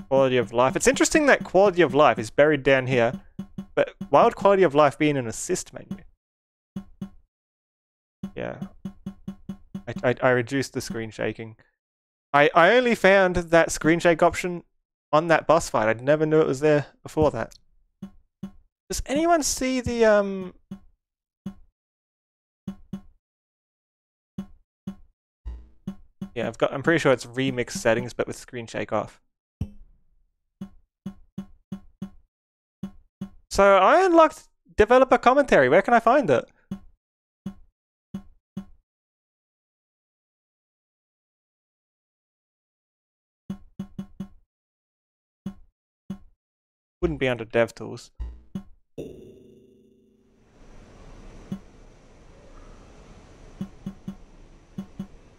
Quality of life. It's interesting that quality of life is buried down here, but why would quality of life be in an assist menu? Yeah. I reduced the screen shaking. I only found that screen shake option on that boss fight. I never knew it was there before that. Does anyone see the Yeah, I'm pretty sure it's remix settings but with screen shake off. So I unlocked developer commentary. Where can I find it? Wouldn't be under DevTools.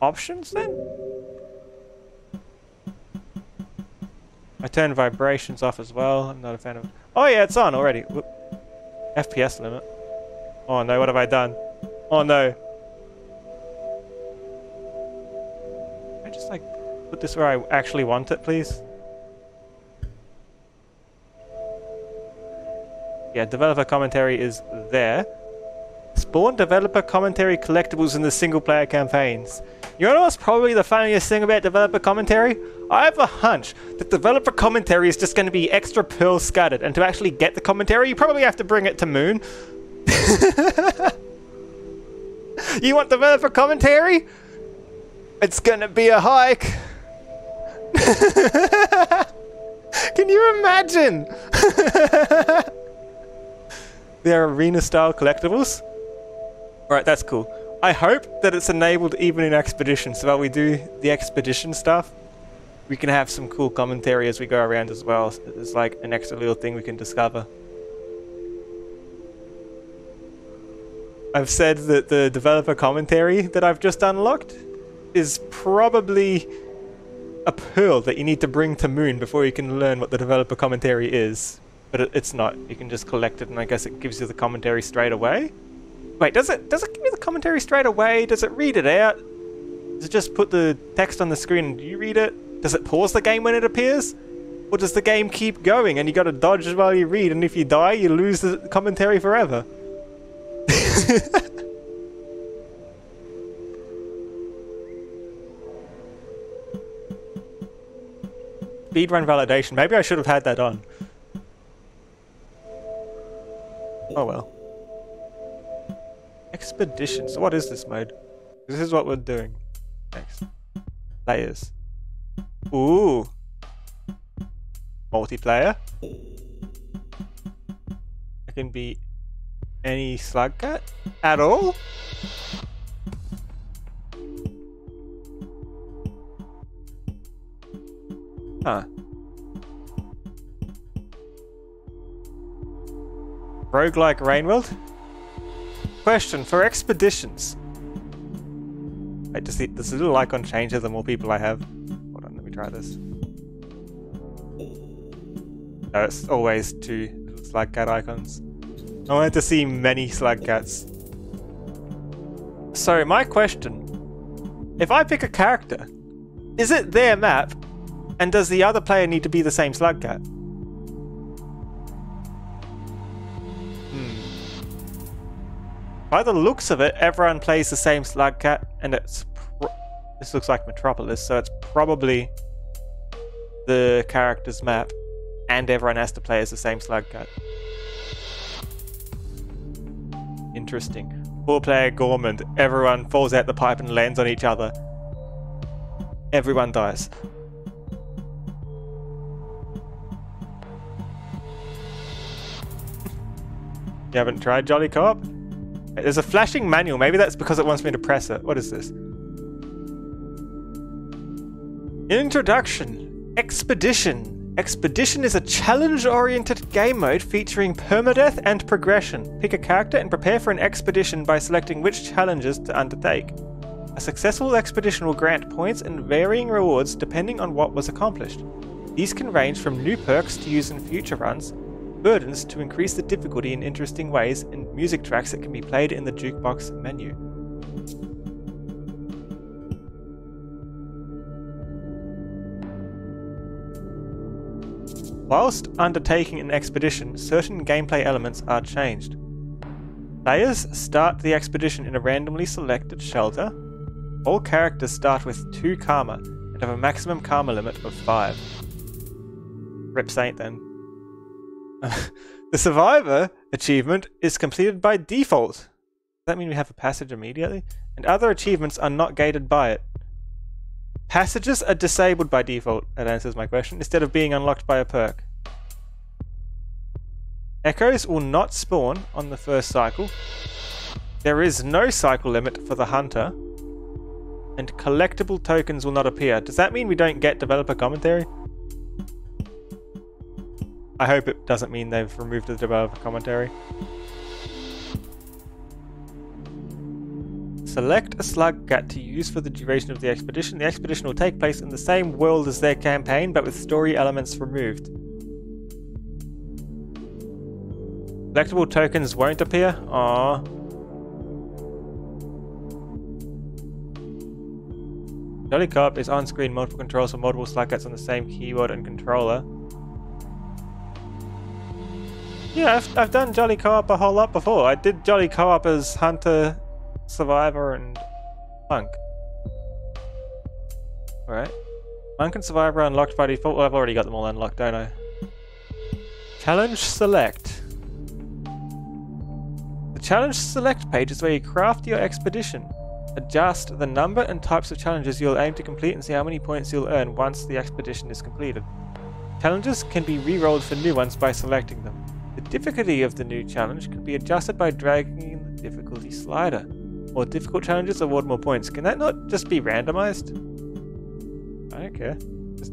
Options then? I turned vibrations off as well. I'm not a fan of... Oh yeah, it's on already. Whoop. FPS limit. Oh no, what have I done? Oh no. Can I just like put this where I actually want it, please? Yeah, developer commentary is there. Spawn developer commentary collectibles in the single player campaigns. You know what's probably the funniest thing about developer commentary? I have a hunch that developer commentary is just going to be extra pearls scattered, and to actually get the commentary, you probably have to bring it to Moon. You want developer commentary? It's going to be a hike. Can you imagine? They're arena-style collectibles. Alright, that's cool. I hope that it's enabled even in Expedition, so while we do the Expedition stuff, we can have some cool commentary as we go around as well. So there's like an extra little thing we can discover. I've said that the developer commentary that I've just unlocked is probably a pearl that you need to bring to Moon before you can learn what the developer commentary is. But it's not. You can just collect it and I guess it gives you the commentary straight away. Wait, does it give you the commentary straight away? Does it read it out? Does it just put the text on the screen and do you read it? Does it pause the game when it appears? Or does the game keep going and you gotta dodge while you read, and if you die you lose the commentary forever? Speedrun validation. Maybe I should have had that on. Oh well. Expedition. So what is this mode? This is what we're doing. Next. Players. Ooh. Multiplayer. I can be any slug cat at all? Huh. Roguelike Rainworld? Question, for expeditions. Wait, does the little icon change the more people I have? Hold on, let me try this. No, it's always 2 little slug cat icons. I wanted to see many slug cats. So, my question. If I pick a character, is it their map? And does the other player need to be the same slug cat? By the looks of it, everyone plays the same slug cat, and it's this looks like Metropolis, so it's probably the character's map, and everyone has to play as the same slug cat. Interesting. 4-player Gormand. Everyone falls out the pipe and lands on each other. Everyone dies. You haven't tried Jolly Co-op? There's a flashing manual. Maybe that's because it wants me to press it. What is this? Introduction. Expedition. Expedition is a challenge-oriented game mode featuring permadeath and progression. Pick a character and prepare for an expedition by selecting which challenges to undertake. A successful expedition will grant points and varying rewards depending on what was accomplished. These can range from new perks to use in future runs, burdens to increase the difficulty in interesting ways, and music tracks that can be played in the jukebox menu. Whilst undertaking an expedition, certain gameplay elements are changed. Players start the expedition in a randomly selected shelter. All characters start with 2 karma and have a maximum karma limit of 5. Rip Saint then. The Survivor achievement is completed by default. Does that mean we have a passage immediately? And other achievements are not gated by it. Passages are disabled by default, that answers my question, instead of being unlocked by a perk. Echoes will not spawn on the first cycle. There is no cycle limit for the Hunter. And collectible tokens will not appear. Does that mean we don't get developer commentary? I hope it doesn't mean they've removed the developer commentary. Select a slug cat to use for the duration of the expedition. The expedition will take place in the same world as their campaign, but with story elements removed. Collectible tokens won't appear? Aww. Jolly Co-op is on-screen multiple controls for multiple slug cats on the same keyboard and controller. Yeah, I've done Jolly Co-op a whole lot before. I did Jolly Co-op as Hunter, Survivor, and Monk. Alright. Monk and Survivor are unlocked by default. Well, I've already got them all unlocked, don't I? Challenge Select. The Challenge Select page is where you craft your expedition. Adjust the number and types of challenges you'll aim to complete and see how many points you'll earn once the expedition is completed. Challenges can be re-rolled for new ones by selecting them. The difficulty of the new challenge can be adjusted by dragging the difficulty slider. More difficult challenges award more points. Can that not just be randomized? I don't care. Just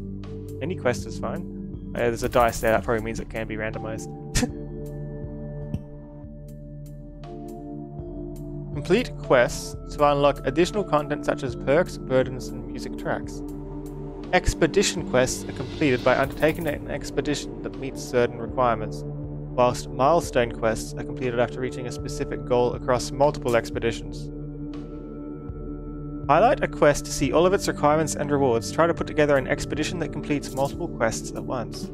any quest is fine. Oh, yeah, there's a dice there, that probably means it can be randomized. Complete quests to unlock additional content such as perks, burdens, and music tracks. Expedition quests are completed by undertaking an expedition that meets certain requirements, whilst milestone quests are completed after reaching a specific goal across multiple expeditions. Highlight a quest to see all of its requirements and rewards. Try to put together an expedition that completes multiple quests at once.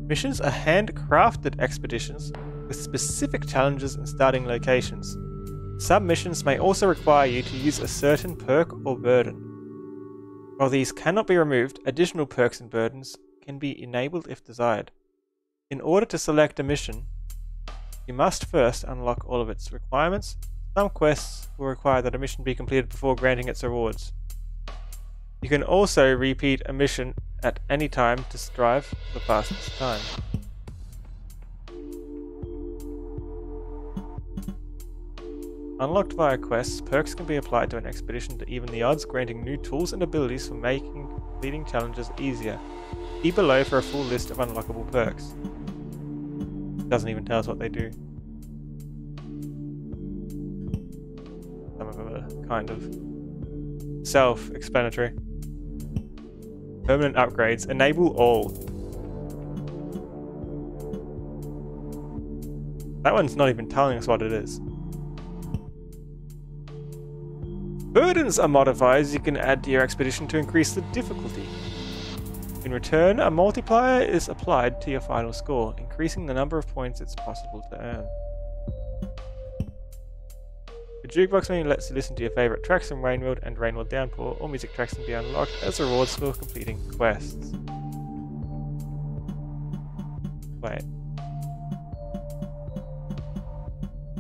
Missions are handcrafted expeditions with specific challenges and starting locations. Some missions may also require you to use a certain perk or burden. While these cannot be removed, additional perks and burdens can be enabled if desired. In order to select a mission, you must first unlock all of its requirements. Some quests will require that a mission be completed before granting its rewards. You can also repeat a mission at any time to strive for the fastest time. Unlocked via quests, perks can be applied to an expedition to even the odds, granting new tools and abilities for making completing challenges easier. See below for a full list of unlockable perks. It doesn't even tell us what they do. Some of them are kind of self-explanatory. Permanent upgrades. Enable all. That one's not even telling us what it is. Burdens are modifiers you can add to your expedition to increase the difficulty. In return, a multiplier is applied to your final score, increasing the number of points it's possible to earn. The jukebox menu lets you listen to your favourite tracks from Rainworld and Rainworld Downpour. All music tracks can be unlocked as rewards for completing quests. Wait.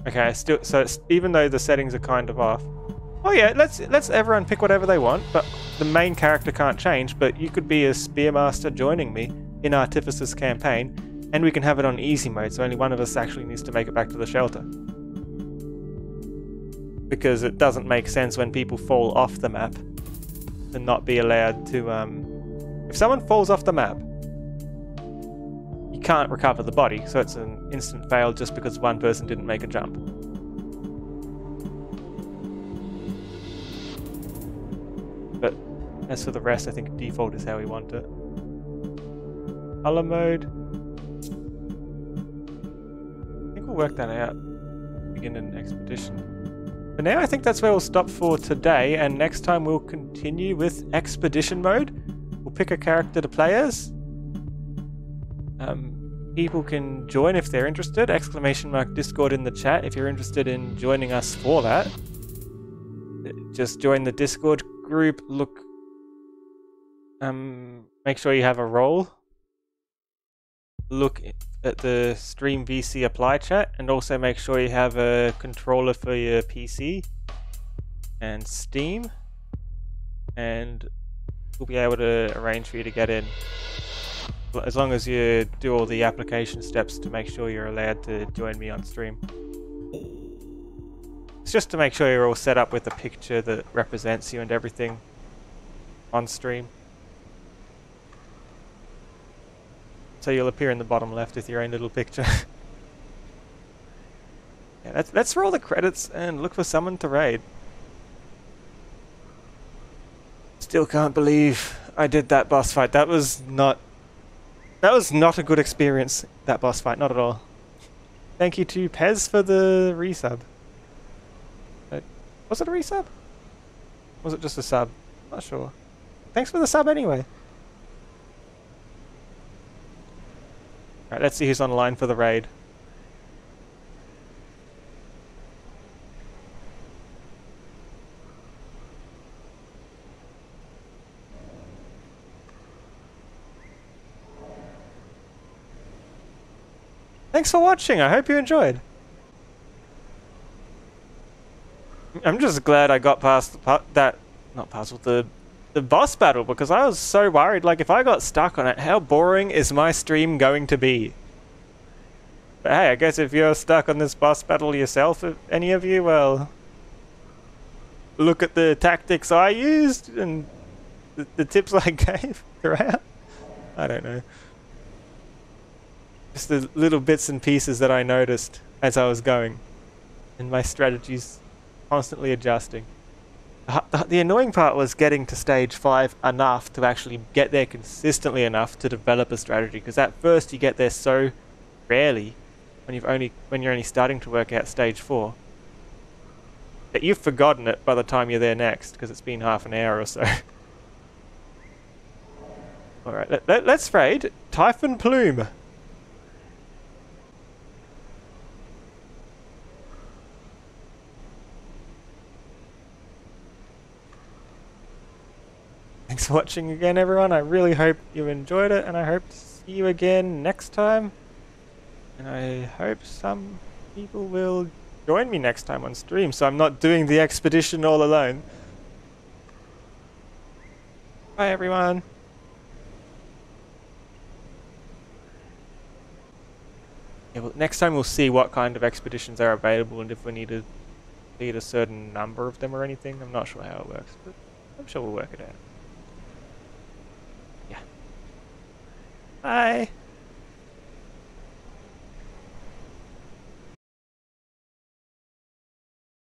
Okay, so even though the settings are kind of off. Oh yeah, let's everyone pick whatever they want, but the main character can't change, but you could be a Spearmaster joining me in Artificer's campaign, and we can have it on easy mode, so only one of us actually needs to make it back to the shelter. Because it doesn't make sense when people fall off the map to not be allowed to, if someone falls off the map, you can't recover the body, so it's an instant fail just because one person didn't make a jump. But as for the rest, I think default is how we want it. Color mode. I think we'll work that out. Begin an expedition. For now, I think that's where we'll stop for today, and next time we'll continue with expedition mode. We'll pick a character to play as. People can join if they're interested. !Discord in the chat if you're interested in joining us for that. Just join the Discord group, look, make sure you have a role, look at the Stream VC apply chat, and also make sure you have a controller for your PC and Steam, and we'll be able to arrange for you to get in, as long as you do all the application steps to make sure you're allowed to join me on stream. It's just to make sure you're all set up with a picture that represents you and everything on stream. So you'll appear in the bottom left with your own little picture. Yeah, let's roll the credits and look for someone to raid. Still can't believe I did that boss fight. That was not a good experience, that boss fight, not at all. Thank you to Pez for the resub. Was it a resub? Was it just a sub? Not sure. Thanks for the sub anyway. Alright, let's see who's online for the raid. Thanks for watching, I hope you enjoyed. I'm just glad I got past the not puzzle, the the boss battle, because I was so worried, like, if I got stuck on it, how boring is my stream going to be? But hey, I guess if you're stuck on this boss battle yourself, if any of you, well, look at the tactics I used and the tips I gave throughout. I don't know. Just the little bits and pieces that I noticed as I was going, and my strategies constantly adjusting. The annoying part was getting to stage 5 enough to actually get there consistently enough to develop a strategy, because at first you get there so rarely when you're only starting to work out stage 4 that you've forgotten it by the time you're there next, because it's been half an hour or so. Alright, let's raid Typhon Plume. Thanks for watching again, everyone. I really hope you enjoyed it, and I hope to see you again next time. And I hope some people will join me next time on stream, so I'm not doing the expedition all alone. Bye, everyone. Yeah, well, next time we'll see what kind of expeditions are available and if we need to beat a certain number of them or anything. I'm not sure how it works, but I'm sure we'll work it out. Yeah. Bye.